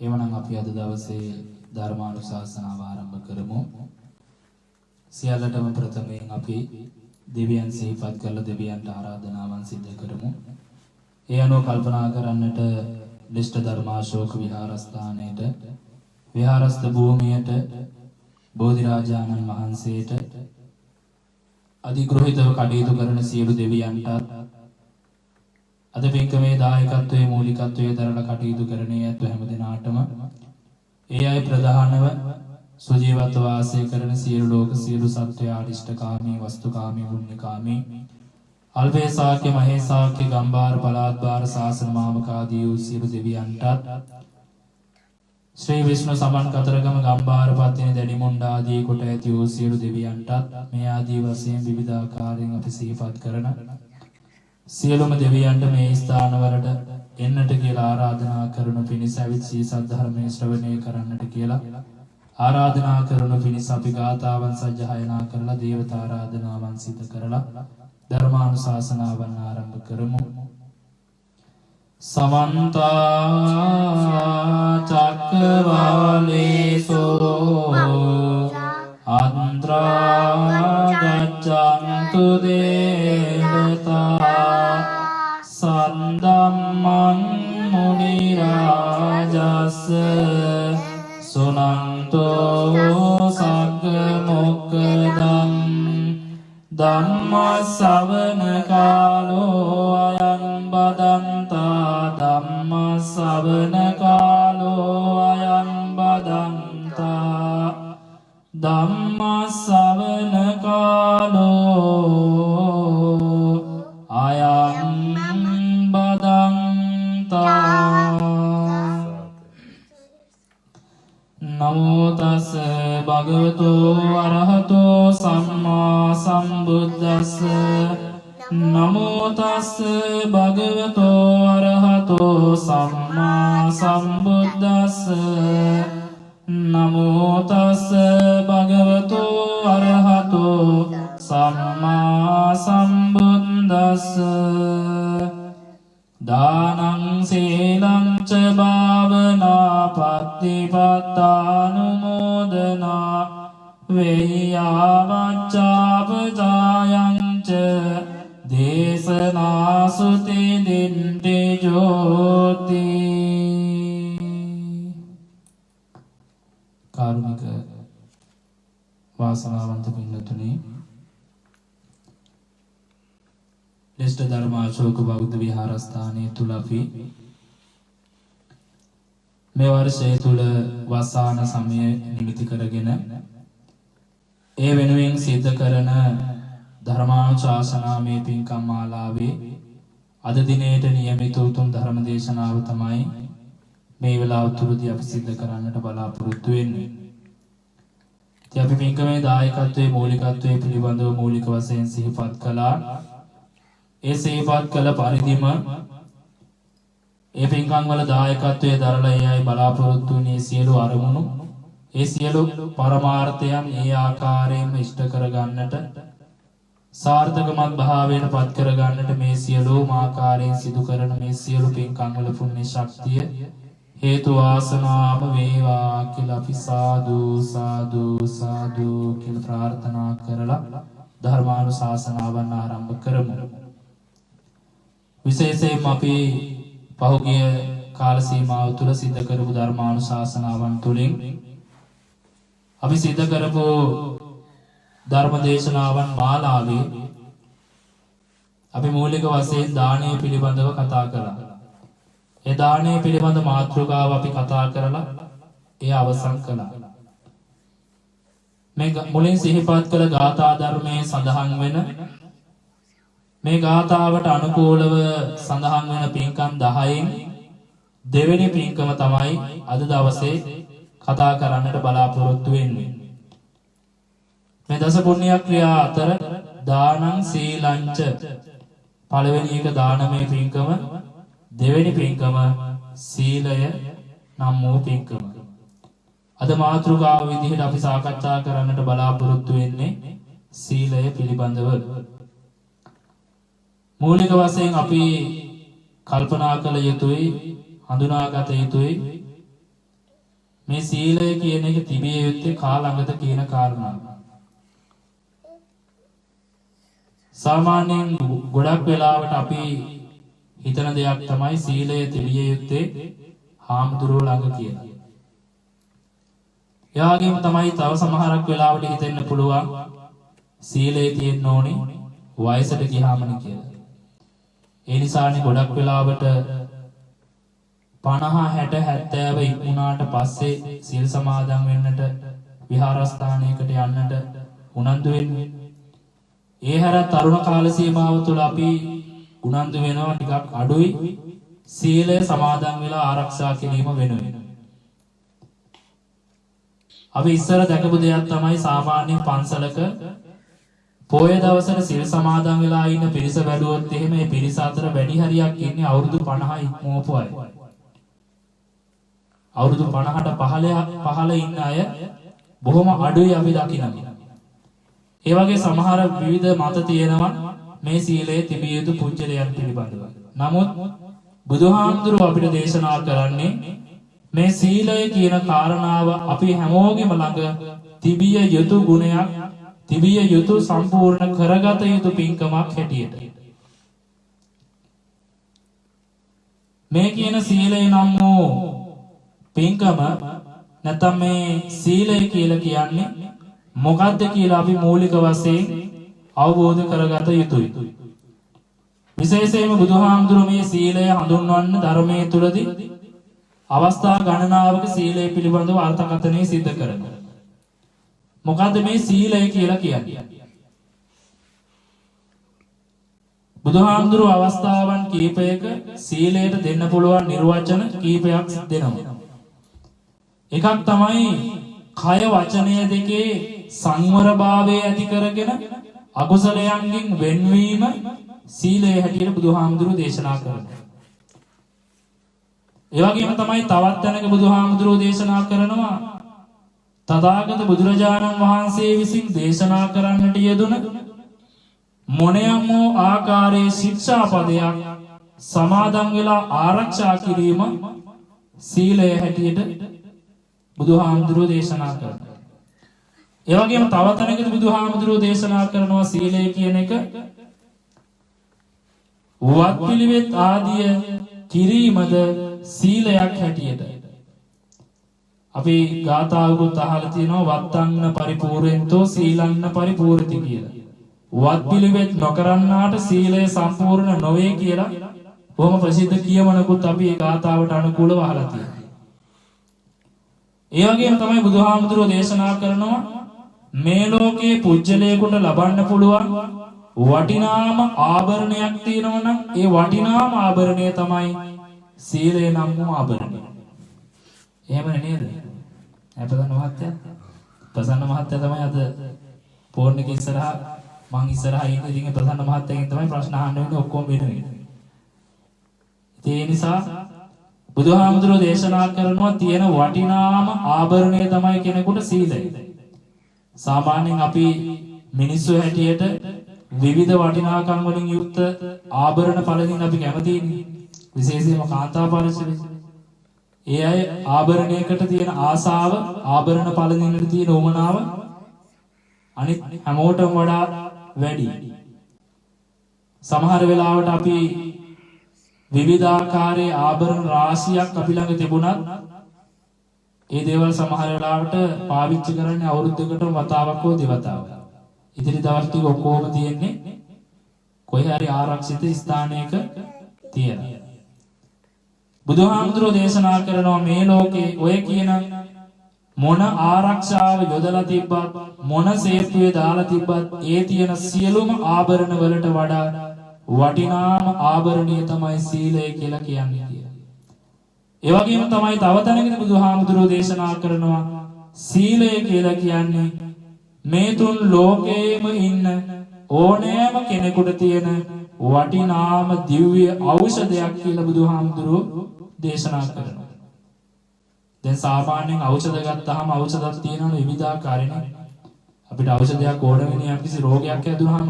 එවනම් අපි අද දවසේ ධර්මානුශාසනාව ආරම්භ කරමු. සියල්ලටම ප්‍රථමයෙන් අපි දෙවියන් සිහිපත් කරලා දෙවියන්ට ආරාධනාවන් සිදු කරමු. ඒ අනුව කල්පනා කරන්නට ලිෂ්ඨ ධර්මාශෝක විහාරස්ථානයේට විහාරස්ථ භූමියට බෝධිරාජානන් වහන්සේට අධිග්‍රහිතව කටයුතු කරන සියලු දෙවියන්ට අද පින්කමේ දායකත්වයේ මූලිකත්වයේ දරලා කටයුතු කරන්නේ ඇත්ත හැම දිනාටම ඒ අය ප්‍රධානව සුජීවත්ව වාසය කරන සියලු ලෝක සියලු සත්වයා අරිෂ්ඨකාමී වස්තුකාමී පුණ්‍යකාමී අල්පේසාක්‍ය මහේසාක්‍ය ගම්බාර පලාත්බාර ශාසන මාමකාදී වූ සියලු දෙවියන්ටත් ශ්‍රී විෂ්ණු සමන් කතරගම ගම්බාර පත්තිනි දැඩිමුණ්ඩ ආදී කොට ඇති වූ සියලු දෙවියන්ටත් මේ ආදී වශයෙන් විවිධාකාරයෙන් අපි සිහිපත් කරන සියලුම දෙවියන්ට මේ ස්ථානවලට එන්නට කියලා ආරාධනා කරනු පිණිස ඇවිත් සී සද්ධර්මයේ ශ්‍රවණය කරන්නට කියලා ආරාධනා කරනු පිණිස අපි ගාථාවන් සජ්ජායනා කරලා දේවතා ආරාධනාවන් සිදු කරලා ධර්මානුශාසනාවන් ආරම්භ කරමු. සමන්ත චක්කවාලේසෝ අන්ත්‍රා ගච්ඡන්තු දේවතා සන්දම්මං මුනි රාජස් සුනන්තෝ සග්ග මොක්ඛදම් ධම්ම ශ්‍රවණ කාලෝ අයං බදන්තා ධම්ම ශ්‍රවණ කාලෝ අයං බදන්තා ධම්ම ශ්‍රවණ කාලෝ අයං බදන්තා. නමෝ තස් භගවතු අරහතෝ සම්මා සම්බුද්දස්ස නමෝ තස් භගවතු අරහතෝ සම්මා සම්බුද්දස්ස නමෝ තස් භගවතු අරහතෝ සම්මා සම්බුද්දස්ස. දානං සීලං ච භාවනා පත්තිපත්තානුමෝදනා වේයාවච්ඡාපජායං ච දේශනාසුති දින්ති ජෝති. කාරුණික වාසනාවන්ත පින්වතුනි, ලිෂ්ඨ ධර්මාශෝක බෞද්ධ විහාරස්ථානයේ තුල අපි මේ වර්ෂයේ තුල වසාන සමය නිමිති කරගෙන ඒ වෙනුවෙන් සිද්ධ කරන ධර්මානුශාසනාමය පින්කම් මාලාවේ අද දිනේට නියමිත උතුම් ධර්ම දේශනාව තමයි මේ වෙලාව තුලදී අපි සිද්ධ කරන්නට බලාපොරොත්තු වෙන්නේ. ඉතින් අපි පින්කමේ දායකත්වයේ මූලිකත්වයේ පිළිබඳව මූලික වශයෙන් සිහිපත් කළා. ඒ සිහිපත් කළ පරිදිම ඒ පින්කම් වල දායකත්වයේ දරලා ඒ අය බලාපොරොත්තු වුණේ සියලු අරමුණු ඒ සියලු පරමාර්ථයන් ඒ ආකාරයෙන්ම ඉෂ්ට කරගන්නට සාර්ථකමත් භාවයට පත් කරගන්නට මේ සියලුම ආකාරයෙන් සිදු කරන මේ සියලු පින්කම් වල පුණ්‍ය ශක්තිය හේතු වාසනාම වේවා කියලා අපි සාදු සාදු සාදු කියලා ප්‍රාර්ථනා කරලා ධර්මානුශාසනාවන් ආරම්භ කරමු. විශේෂයෙන්ම අපි පහුගිය කාල සීමාව තුළ සිද්ධ කරපු ධර්මානුශාසනාවන් තුළින් අපි සිද්ධ කරපු ධර්ම දේශනාවන් මාලාවේ අපි මූලික වශයෙන් දානය පිළිබඳව කතා කළා. ඒ දානය පිළිබඳ මාතෘකාව අපි කතා කරලා ඒ අවසන් කළා. මේ මුලින් සිහිපත් කළ ගාථා ධර්මයේ සඳහන් වෙන මේ ගාථාවට අනුකූලව සඳහන් වෙන පින්කම් 10න් දෙවෙනි පින්කම තමයි අද දවසේ කතා කරන්නට බලාපොරොත්තු වෙන්නේ. මේ දස පුණ්‍ය ක්‍රියා අතර දානං සීලංච පළවෙනි එක දානමය පින්කම, දෙවෙනි පින්කම සීලය නම් වූ පින්කම. අද මාතෘකාව විදිහට අපි සාකච්ඡා කරන්නට බලාපොරොත්තු වෙන්නේ සීලය පිළිබඳව. මූලික වශයෙන් අපි කල්පනා කළ යුතුයි, හඳුනාගත යුතුයි මේ සීලය කියන එක තිබිය යුත්තේ කාලඟද කියන කාරණාව. සාමාන්‍යයෙන් ගොඩක් වෙලාවට අපි හිතන දෙයක් තමයි සීලය තිබිය යුත්තේ හාමුදුරුවෝ ළඟ කියලා. එයාගෙම තමයි තව සමහරක් වෙලාවට හිතෙන්න පුළුවන් සීලය තියෙන්න ඕනි වයසට ගියාමනේ කියලා. ඒ නිසානේ ගොඩක් වෙලාවට 50 60 70 ඉක්මුණාට පස්සේ සීල් සමාදන් වෙන්නට විහාරස්ථානයකට යන්නට උනන්දු වෙන්නේ. ඒ හැර තරුණ කාල සීමාව තුළ අපි උනන්දු වෙනවා ටිකක් අඩුයි සීලය සමාදන් වෙලා ආරක්ෂා කිරීම වෙනුවෙන්. අපි ඉස්සර දැකපු දෙයක් තමයි සාමාන්‍ය පන්සලක පොය දවසට සීල් සමාදන් වෙලා ඉන්න පිරිස බැලුවොත් එහෙම මේ පිරිස අතර වැඩි හරියක් ඉන්නේ අවුරුදු 50 ඉක්මවපු අය. අවුරුදු 50ට පහළ ඉන්න අය බොහොම අඩුයි අපි දකිනවා. ඒ වගේ සමහර විවිධ මත තියෙනවා මේ සීලයේ තිබිය යුතු පුජ්‍යලයන් පිළිබඳව. නමුත් බුදුහාමුදුරුවෝ අපිට දේශනා කරන්නේ මේ සීලය කියන කාරණාව අපි හැමෝගෙම ළඟ තිබිය යුතු ගුණයක්, තිබිය යුතු සම්පූර්ණ කරගත යුතු පින්කමක් හැටියට. මේ කියන සීලය නම් වූ පින්කම නැත්නම් මේ සීලය කියලා කියන්නේ මොකක්ද කියලා අපි මූලික වශයෙන් අවබෝධ කරගත යුතුයි. විශේෂයෙන්ම බුදුහාමුදුරුවෝ මේ සීලය හඳුන්වන්න ධර්මයේ තුලදී අවස්ථා ගණනාවක සීලය පිළිබඳව අර්ථකථනය සිද්ධ කරනවා. මොකද්ද මේ සීලය කියලා කියන්නේ? බුදුහාමුදුරුවෝ අවස්ථාවන් කීපයක සීලයට දෙන්න පුළුවන් නිර්වචන කීපයක් දෙනවා. එකක් තමයි කය වචනය දෙකේ සංවරභාවය ඇති කරගෙන අකුසලයන්ගෙන් වෙන්වීම සීලය හැටියට බුදුහාමුදුරුවෝ දේශනා කරනවා. ඒ වගේම තමයි තවත් තැනක බුදුහාමුදුරුවෝ දේශනා කරනවා තථාගත බුදුරජාණන් වහන්සේ විසින් දේශනා කරන්නට යෙදුන මොනෑම ආකාරයේ ශික්ෂාපදයක් සමාදන් වෙලා ආරක්ෂා කිරීම සීලය හැටියට බුදුහාමුදුරුවෝ දේශනා කරනවා. ඒ වගේම තව තැනකදී බුදුහාමුදුරුවෝ දේශනා කරනවා සීලය කියන එක වත්පිළිවෙත් ආදිය කිරීමද සීලයක් හැටියට. අපි ගාථාවකුත් අහලා තියෙනවා වත්තන්න පරිපූර්ණෙන්තෝ සීලන්න පරිපූර්ණති කියලා. වත්පිළිවෙත් නොකරන්නාට සීලය සම්පූර්ණ නොවේ කියලා බොහොම ප්‍රසිද්ධ කියමනකුත් අපි ඒ ගාථාවට අනුකූලව අහලා තියෙනවා. ඒ වගේම තමයි බුදුහාමුදුරුවෝ දේශනා කරනවා මේ ලෝකයේ පුජ්‍යලයකට ලබන්න පුළුවන් වටිනාම ආභරණයක් තියෙනවා නම් ඒ වටිනාම ආභරණය තමයි සීලය නම් වූ ආභරණය. එහෙම නේද? අපතන මහත්තයා ප්‍රසන්න මහත්තයා තමයි අද පොර්ණික ඉස්සරහා මං ඉස්සරහා ඉන්නේ. ඉතින් ප්‍රසන්න මහත්තයාගෙන් තමයි ප්‍රශ්න අහන්න වෙන්නේ ඔක්කොම වෙනුවෙන්. ඒ නිසා බුදුහාමුදුරුවෝ දේශනා කරනවා තියෙන වටිනාම ආභරණය තමයි කෙනෙකුට සීලය. සාමාන්‍යයෙන් අපි මිනිස්සු හැටියට විවිධ වටිනාකම් වලින් යුක්ත ආභරණ පළඳින්න අපි කැමතිනේ. විශේෂයෙන්ම කාන්තා පරිසරයේ ඒ අය ආභරණයකට තියෙන ආසාව, ආභරණ පළඳින්නට තියෙන උවමනාව අනිත් හැමෝටම වඩා වැඩි. සමහර වෙලාවට අපි විවිධාකාරයේ ආභරණ රාශියක් අපි ළඟ තිබුණත් ඒ දේවල් සමහර වෙලාවට පාවිච්චි කරන්නේ අවුරුද්දකට වතාවක් හෝ දෙවතාවක්. ඉතිරි දවස් ටික ඔක්කොම තියෙන්නේ කොහේ හරි ආරක්ෂිත ස්ථානයක තියෙනවා. බුදුහාමුදුරුවෝ දේශනා කරනවා මේ ලෝකේ ඔය කියන මොන ආරක්ෂාව යොදලා තිබ්බත් මොන සේතුවේ දාලා තිබ්බත් ඒ තියෙන සියලුම ආභරණ වලට වඩා වටිනාම ආභරණය තමයි සීලය කියලා කියන්නේ කියලා. ඒ වගේම තමයි තව තැනකදී බුදුහාමුදුරුවෝ දේශනා කරනවා සීලය කියලා කියන්නේ මේ තුන් ලෝකයේම ඉන්න ඕනෑම කෙනෙකුට තියෙන වටිනාම දිව්‍ය ඖෂධයක් කියලා බුදුහාමුදුරුවෝ දේශනා කරනවා. දැන් සාමාන්‍යයෙන් ඖෂධ ගත්තාම ඖෂධක් තියෙනවනේ විවිධාකාරනේ. අපිට ඖෂධයක් ඕන වෙන්නේ යම්කිසි රෝගයක් හැදුනහම.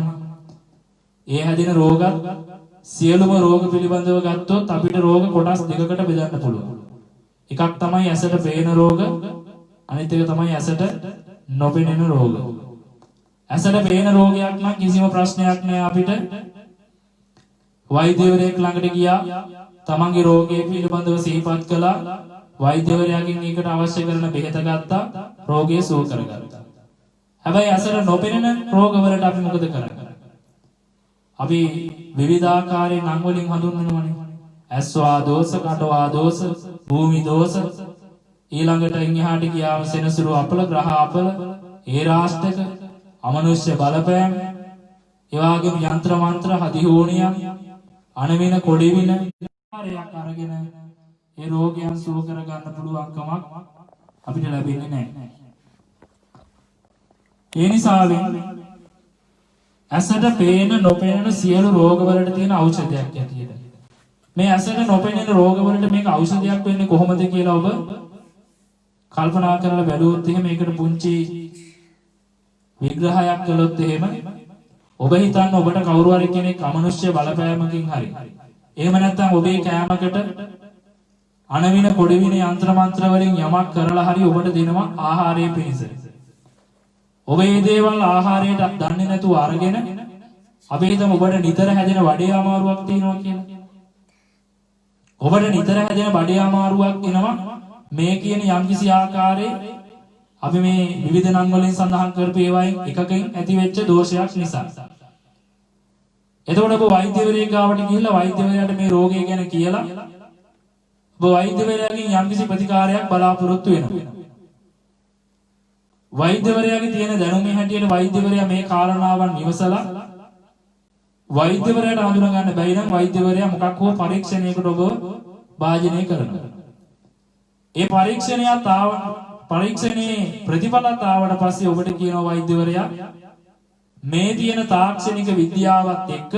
ඒ හැදින රෝගත් සියලුම රෝග පිළිබඳව ගත්තොත් අපිට රෝග කොටස් දෙකකට බෙදන්න පුළුවන්. එකක් තමයි ඇසට පේන රෝග, අනිත් එක තමයි ඇසට නොපෙනෙන රෝග. ඇසට පේන රෝගයක් නම් කිසිම ප්‍රශ්නයක් නෑ අපිට. වෛද්‍යවරයෙක් ළඟට ගියා, තමන්ගේ රෝගය පිළිබඳව සිහිපත් කළා, වෛද්‍යවරයාගෙන් ඒකට අවශ්‍ය කරන බෙහෙත ගත්තා, රෝගය සුව කරගත්තා. හැබැයි ඇසට නොපෙනෙන රෝගවලට අපි මොකද කරන්නේ? අපි විවිධාකාරයෙන් නම් වලින් හඳුන්වනවානේ. ඇස්වා දෝෂ, කටවා දෝෂ, භූමි දෝෂ, ඊළඟට එහාට ගියාම සෙනසුරු අපල, ග්‍රහ අපල, ඒරාෂ්ටක, අමනුෂ්‍ය බලපෑම්, ඒ වගේම යంత్ర මන්ත්‍ර, හදිහෝනියම්, අනවින කොඩිවින ආකාරයක් අරගෙන ඒ රෝගයන් සුව කර ගන්න පුළුවන්කමක් අපිට ලැබෙන්නේ නැහැ. ඒ නිසා ඇසට පේන නොපෙනෙන සියලු රෝගවලට තියෙන ඖෂධයක් ඇටියෙද මේ ඇසට නොපෙනෙන රෝගවලට මේක ඖෂධයක් වෙන්නේ කොහොමද කියලා ඔබ කල්පනා කරලා බැලුවොත් එහෙම මේකට පුංචි විග්‍රහයක් කළොත් එහෙම ඔබ හිතන්න ඔබට කවුරු හරි කෙනෙක් අමනුෂ්‍ය බලපෑමකින් හරි එහෙම නැත්නම් ඔබේ කෑමකට අනවින පොඩිවින යంత్ర මන්ත්‍ර වලින් යමක් කරලා හරි ඔබට දෙනවා ආහාරයේ පිණිස. ඔබ මේ දේවල් ආහාරයට දන්නේ නැතුව අරගෙන අපි හිතමු ඔබට නිතර හැදෙන වඩේ අමාරුවක් තියෙනවා කියලා. ඔබට නිතර හැදෙන බඩේ අමාරුවක් එනවා මේ කියන යම්කිසි ආකාරයේ අපි මේ විවිධ නම් වලින් සඳහන් කරපු ඒවායින් එකකින් ඇති වෙච්ච දෝෂයක් නිසා. එතකොට ඔබ වෛද්‍යවරයෙක් ගාවට ගිහිල්ලා වෛද්‍යවරයාට මේ රෝගය ගැන කියලා ඔබ වෛද්‍යවරයාගෙන් යම්කිසි ප්‍රතිකාරයක් බලාපොරොත්තු වෙනවා. වෛද්‍යවරයාගේ තියෙන දැනුමේ හැටියට වෛද්‍යවරයා මේ කාරණාවන් විමසලා වෛද්‍යවරයාට හඳුනා ගන්න බැරි නම් වෛද්‍යවරයා මොකක් හෝ පරීක්ෂණයකට ඔබ භාජනය කරනවා. ඒ පරීක්ෂණයේ ප්‍රතිඵලත් ආවට පස්සේ ඔබට කියනවා වෛද්‍යවරයා මේ තියෙන තාක්ෂණික විද්‍යාවත් එක්ක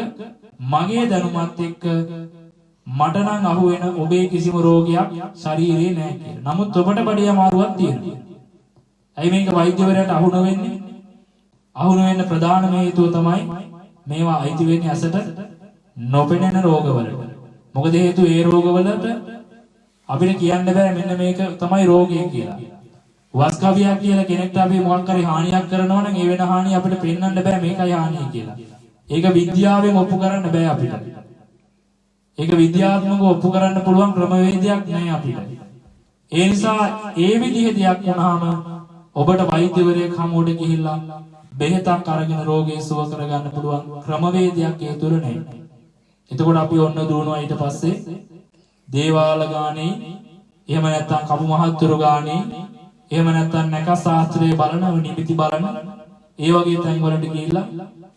මගේ දැනුමත් එක්ක මට නම් අහු වෙන ඔබේ කිසිම රෝගයක් ශරීරේ නැහැ කියලා. නමුත් ඔබට බඩේ අමාරුවක් තියෙනවා. ඇයි මේක වෛද්‍යවරයාට අහු නොවෙන්නේ? අහු නොවෙන්න ප්‍රධානම හේතුව තමයි මේවා අයිති වෙන්නේ ඇසට නොපෙනෙන රෝගවලට. මොකද හේතුව ඒ රෝගවලට අපිට කියන්න බෑ මෙන්න මේක තමයි රෝගය කියලා. වස්කවියක් කියලා කෙනෙක්ට අපි මොකක් හරි හානියක් කරනවා නම් ඒ වෙන හානිය අපිට පෙන්වන්න බෑ මේකයි හානිය කියලා. ඒක විද්‍යාවෙන් ඔප්පු කරන්න බෑ අපිට. ඒක විද්‍යාත්මකව ඔප්පු කරන්න පුළුවන් ක්‍රමවේදයක් නෑ අපිට. ඒ නිසා ඒ විදිහේ දෙයක් වුණාම ඔබට වෛද්‍යවරයෙක් හමුවට ගිහිල්ලා බෙහෙතක් අරගෙන රෝගය සුව කරගන්න පුළුවන් ක්‍රමවේදයක් ඒ තුල නැහැ. එතකොට අපි ඔන්න දුවනවා ඊට පස්සේ දේවාල ගානේ, එහෙම නැත්නම් කපු මහත්තුරු ගානේ, එහෙම නැත්නම් නැකස් ශාස්ත්‍රයේ බලන නිමිති බලන ඒ වගේ තැන් වලට ගිහිල්ලා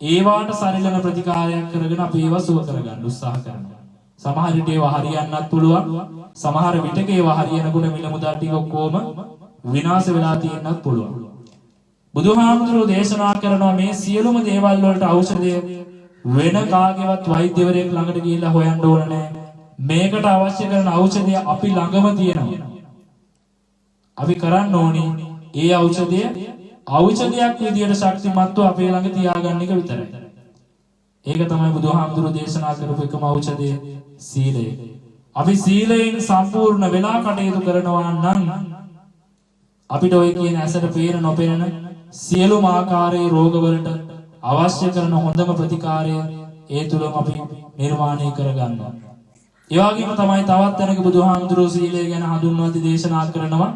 ඒවාට සරිලන ප්‍රතිකාරයක් කරගෙන අපි ඒවා සුව කරගන්න උත්සාහ කරනවා. සමහර විට ඒවා හරියන්නත් පුළුවන්. සමහර විටක ඒවා හරියනකොට මිල මුදල් ටික ඔක්කොම විනාශ වෙලා තියෙන්නත් පුළුවන්. බුදුහාමුදුරුවෝ දේශනා කරනවා මේ සියලුම දේවල් වලට ඖෂධය වෙන කාගේවත් වෛද්‍යවරයෙක් ළඟට ගිහිල්ලා හොයන්න ඕන නැහැ. මේකට අවශ්‍ය කරන ඖෂධය අපි ළඟම තියෙනවා. අපි කරන්න ඕනේ ඒ ඖෂධය ඖෂධයක් විදියට ශක්තිමත්ව අපේ ළඟ තියාගන්න එක විතරයි. ඒක තමයි බුදුහාමුදුරුවෝ දේශනා කරපු එකම ඖෂධය සීලය. අපි සීලයෙන් සම්පූර්ණ වෙලා කටයුතු කරනවා නම් අපිට ඔය කියන ඇසට පේන නොපෙනෙන සියලුම ආකාරයේ රෝගවලට අවශ්‍ය කරන හොඳම ප්‍රතිකාරය ඒ තුලම අපි නිර්මාණය කරගන්නවා. ඒ වගේම තමයි තවත් තැනක බුදුහාමුදුරුවෝ සීලය ගැන හඳුන්වද්දී දේශනා කරනවා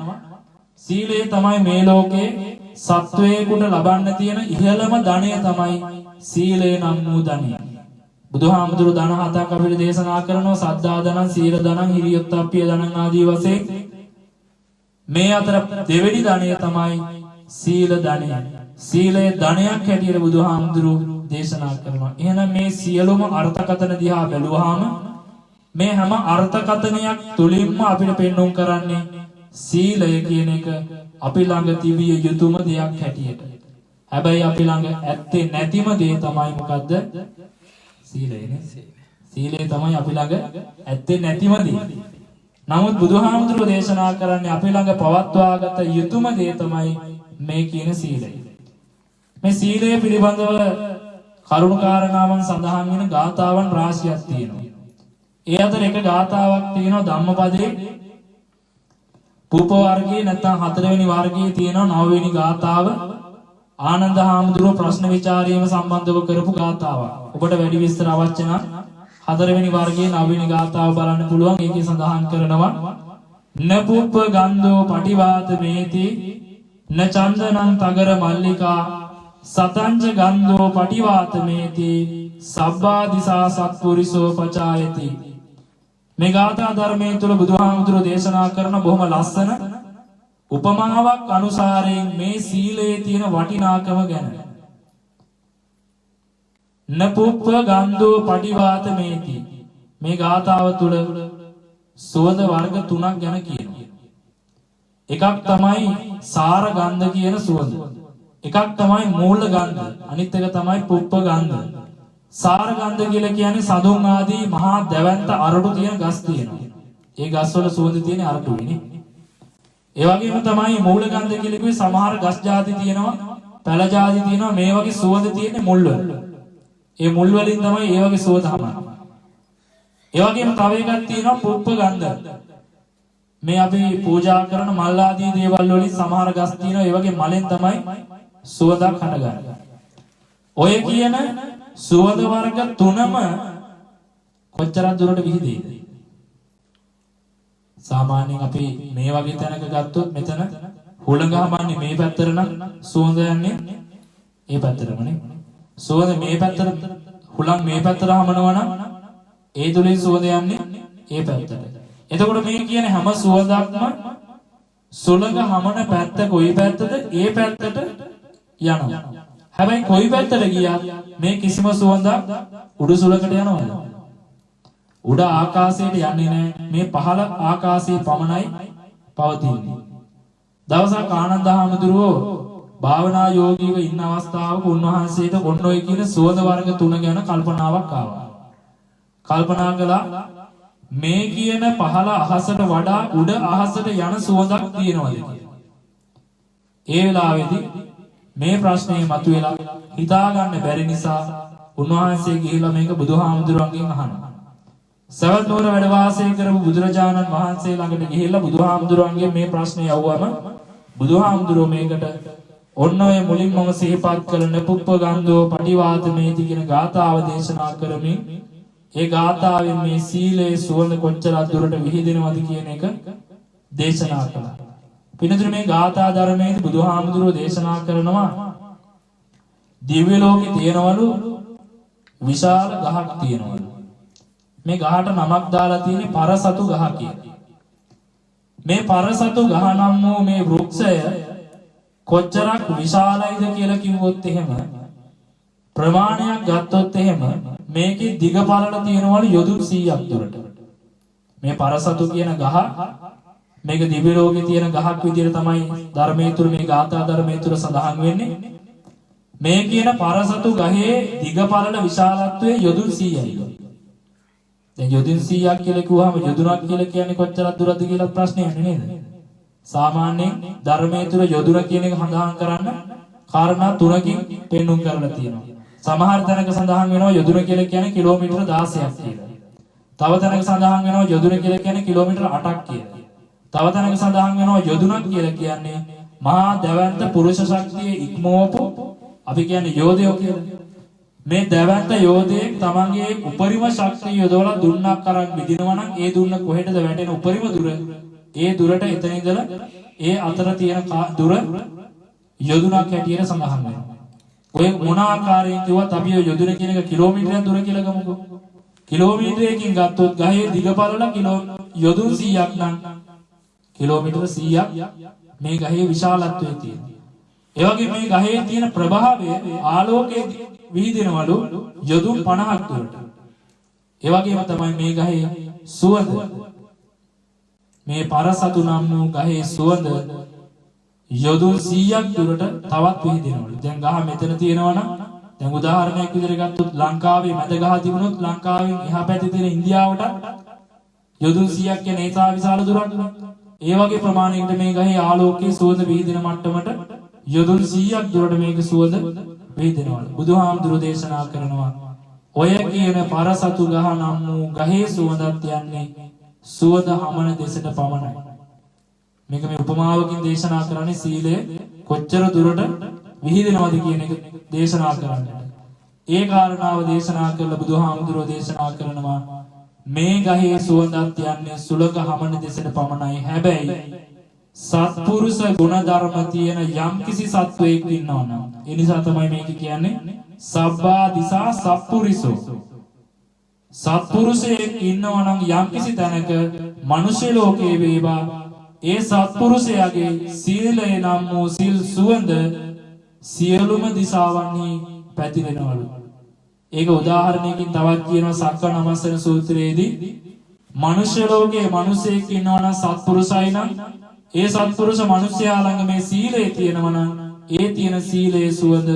සීලය තමයි මේ ලෝකේ සත්වයෙකුට ලබන්න තියෙන ඉහළම ධනය තමයි සීලය නම් වූ ධනය. බුදුහාමුදුරුවෝ ධන හතක් අපිට දේශනා කරනවා සද්ධා ධනං, සීල ධනං, හිරියොත්ප්පිය ධනං ආදී වශයෙන්. මේ අතර දෙවෙනි ධනය තමයි සීල ධනය. සීලය ධනයක් හැටියට බුදුහාමුදුරුවෝ දේශනා කරනවා. එහෙනම් මේ සියලුම අර්ථකථන දිහා බැලුවාම මේ හැම අර්ථකථනයක් තුලින්ම අපිට පෙන්වුම් කරන්නේ සීලය කියන එක අපි ළඟ තිබිය යුතුම දෙයක් හැටියට. හැබැයි අපි ළඟ ඇත්තේ නැතිම දේ තමයි මොකද්ද? සීලයනේ. සීලය තමයි අපි ළඟ ඇත්තේ නැතිම දේ. නමුත් බුදුහාමුදුරුවෝ දේශනා කරන්නේ අපි ළඟ පවත්වාගත යුතුම දේ තමයි මේ කියන සීලය. මේ සීලය පිළිබඳව කරුණු කාරණාවන් සඳහන් වෙන ගාථාවන් රාශියක් තියෙනවා. ඒ අතර එක ගාථාවක් තියෙනවා ධම්මපදයේ පූප වර්ගයේ නැත්නම් හතරවෙනි වර්ගයේ තියෙනවා නවවෙනි ගාථාව ආනන්ද හාමුදුරුවෝ ප්‍රශ්න විචාරීම සම්බන්ධව කරපු ගාථාවක්. ඔබට වැඩි විස්තර අවශ්‍ය නම් හතරවෙනි වර්ගයේ නවවෙනි ගාථාව බලන්න පුළුවන්. ඒකේ සඳහන් කරනවා න පුප්ප ගන්ධෝ පටිවාත මේති න චන්දනං තගර මල්ලිකා සතංජ ගන්ධෝ පටිවාත මේති සබ්බා දිසා සත්පුරිසෝ පචායති. මේ ගාථා ධර්මයේ තුල බුදුහාමුදුරුවෝ දේශනා කරන බොහොම ලස්සන උපමාවක් අනුසාරයෙන් මේ සීලයේ තියෙන වටිනාකම ගැන. න පුප්ප ගන්ධෝ පටිවාත මේති. මේ ගාථාව තුල සුවඳ වර්ග තුනක් ගැන කියනවා. එකක් තමයි සාර ගන්ධ කියන සුවඳ. එකක් තමයි මූල ගන්ධ. අනිත් එක තමයි පුප්ප ගන්ධ. සාර ගන්ධ කියලා කියන්නේ සඳුන් ආදී මහා දැවැන්ත අරටු තියෙන ගස් තියෙනවා. ඒ ගස් වල සුවඳ තියෙන අරටු වෙන්නේ. ඒ වගේම තමයි මූල ගන්ධ කියලා කිව්වේ සමහර ගස් ಜಾති තියෙනවා, පැල ಜಾති තියෙනවා මේ වගේ සුවඳ තියෙන මුල් වල. ඒ මුල් වලින් තමයි ඒ වගේ සුවඳ හමන්නේ. ඒ වගේම තව එකක් තියෙනවා පුප්ප ගන්ධ. මේ අපි පූජා කරන මල් ආදී දේවල් වලින් සමහර ගස් තියෙනවා ඒ වගේ මලෙන් තමයි සුවඳක් හටගන්නේ. ඔය කියන සුවඳ වර්ග තුනම කොච්චරක් දුරට විහිදෙයිද? සාමාන්‍යයෙන් අපි මේ වගේ තැනක ගත්තොත් මෙතන හුළඟ හමන්නේ මේ පැත්තට නම් සුවඳ යන්නේ ඒ පැත්තටමනේ. සුවඳ මේ පැත්තට හුළඟ මේ පැත්තට හමනවා නම් ඒ තුලින් සුවඳ යන්නේ ඒ පැත්තට. එතකොට මේ කියන හැම සුවඳක්ම සුළඟ හමන පැත්ත කොයි පැත්තද ඒ පැත්තට යනවා. හැබැයි කොයි පැත්තට ගියත් මේ කිසිම සුවඳක් උඩු සුළඟට යනවද? උඩ ආකාශයට යන්නේ නැහැ. මේ පහළ ආකාශයේ පමණයි පවතින්නේ. දවසක් ආනන්ද හාමුදුරුවෝ භාවනා යෝගීව ඉන්න අවස්ථාවක උන්වහන්සේට ඔන්න ඔය කියන සුවඳ වර්ග තුන ගැන කල්පනාවක් ආවා. කල්පනා කළා මේ කියන පහළ අහසට වඩා උඩ අහසට යන සුවඳක් තියෙනවද කියලා. ඒ වෙලාවේදී මේ ප්‍රශ්නේ මතුවෙලා හිතා ගන්න බැරි නිසා උන්වහන්සේ ගිහිලා මේක බුදුහාමුදුරන්ගෙන් අහනවා. සවැත් නුවර වැඩ වාසය කරපු බුදුරජාණන් වහන්සේ ළඟට ගිහිල්ලා බුදුහාමුදුරන්ගෙන් මේ ප්‍රශ්නේ යවුවම බුදුහාමුදුරෝ මේකට ඔන්න ඔය මුලින්ම සිහිපත් කළ නපුප්ප ගන්ධෝ පටිවාත මේති කියන ගාථාව දේශනා කරමින් ඒ ගාථාවෙන් මේ සීලේ සුවඳ කොච්චර දුරට විහිදෙනවද කියන එක දේශනා කළා. පිළිතුරු මේ ගාථා ධර්මයේදී බුදුහාමුදුරෝ දේශනා කරනවා දිව්‍ය ලෝකේ තියෙනවලු විශාල ගහක් තියෙනවලු. මේ ගහට නමක් දාලා තියෙන්නේ පරසතු ගහ කියලා. මේ පරසතු ගහ නම් වූ මේ වෘක්ෂය කොච්චරක් විශාලයිද කියලා කිව්වොත් එහෙම ප්‍රමාණයක් ගත්තොත් එහෙම මේකේ දිග පළල තියෙනවලු යොදුන් 100ක් දුරට. මේ පරසතු කියන ගහ මේක දිව්‍ය ලෝකේ තියෙන ගහක් විදිහට තමයි ධර්මයේ තුල මේ ගාථා ධර්මයේ තුල සඳහන් වෙන්නේ. මේ කියන පරසතු ගහේ දිග පළල විශාලත්වයේ යොදුන් 100යි. දැන් යොදුන් 100ක් කියලා කිව්වහම යොදුනක් කියලා කියන්නේ කොච්චරක් දුරද කියලා ප්‍රශ්නයක් නේද? සාමාන්‍යයෙන් ධර්මයේ තුල යොදුන කියන එක සඳහන් කරන්න කාරණා තුනකින් පෙන්눔 කරලා තියෙනවා. සමහර තැනක සඳහන් වෙනවා යොදුන කියලා කියන්නේ කිලෝමීටර 16ක් කියලා. තව තැනක සඳහන් වෙනවා යොදුන කියලා කියන්නේ කිලෝමීටර 8ක් කියලා. තව තැනක සඳහන් වෙනවා යොදුනක් කියලා කියන්නේ මහා දැවැන්ත පුරුෂ ශක්තිය ඉක්මවපු අපි කියන්නේ යෝධයෝ කියලා. මේ දැවැන්ත යෝධයෙක් තමන්ගේ උපරිම ශක්තිය යොදවලා දුන්නක් අරන් විදිනවා නම් ඒ දුන්න කොහෙටද වැටෙන උපරිම දුර ඒ දුරට එතන ඉඳලා ඒ අතර තියෙන දුර යොදුනක් හැටියට සඳහන් වෙනවා. ඔය මොන ආකාරයෙන් කිව්වත් අපි යොදුන කියන එක කිලෝමීටරයක් දුර කියලා ගමුකෝ. කිලෝමීටරයකින් ගත්තොත් ගහේ දිගපළල යොදුන් 100ක් නම් කිලෝමීටර 100ක් මේ ගහේ විශාලත්වයේ තියෙනවා. ඒ වගේ මේ ගහේ තියෙන ප්‍රභාවය ආලෝකයේ විහිදෙනවලු යොදුන් 50ක් දුරට. ඒ වගේම තමයි මේ ගහේ සුවඳ මේ පරසතු නම් වූ ගහේ සුවඳ යොදුන් 100ක් දුරට තවත් විහිදෙනවලු. දැන් ගහ මෙතන තියෙනවා නම් දැන් උදාහරණයක් විදිහට ගත්තොත් ලංකාවේ මැද ගහ තිබුණොත් ලංකාවෙන් එහා පැත්තේ තියෙන ඉන්දියාවට යොදුන් 100ක් කියන්නේ ඒ සා විශාල දුරක්. ඒ වගේ ප්‍රමාණයකට මේ ගහේ ආලෝකයේ සුවඳ විහිදෙන මට්ටමට යොදුන් 100ක් දුරට මේක සුවඳ විහිදෙනවලු. බුදුහාමුදුරෝ දේශනා කරනවා ඔය කියන පරසතු ගහ නම් වූ ගහේ සුවඳත් යන්නේ සුවඳ හමන දෙසට පමණයි. මේක මේ උපමාවකින් දේශනා කරන්නේ සීලය කොච්චර දුරට විහිදෙනවද කියන එක දේශනා කරන්නේ. ඒ කාරණාව දේශනා කළ බුදුහාමුදුරෝ දේශනා කරනවා මේ ගහේ සුවඳත් යන්නේ සුලක හමන දෙසට පමණයි. හැබැයි සත්පුරුෂ ගුණ ධර්ම තියෙන යම්කිසි සත්වයෙක් ඉන්නවනම් ඒ නිසා තමයි මේක කියන්නේ සබ්බා දිසා සත්පුරිසෝ. සත්පුරුෂයෙක් ඉන්නවනම් යම්කිසි තැනක මනුෂ්‍ය ලෝකේ වේවා ඒ සත්පුරුෂයාගේ සීලය නම් වූ සීල් සුවඳ සියලුම දිසාවන්හි පැතිරෙනවලු. ඒක උදාහරණයකින් තවත් කියනවා සක්ක නමස්සන සූත්‍රයේදී මනුෂ්‍ය ලෝකයේ මිනිසෙක් ඉන්නවනම් සත්පුරුෂයි නම් ඒ සත්පුරුෂ මිනිසයා ළඟ මේ සීලය තියෙනවා නම් ඒ තියෙන සීලයේ සුවඳ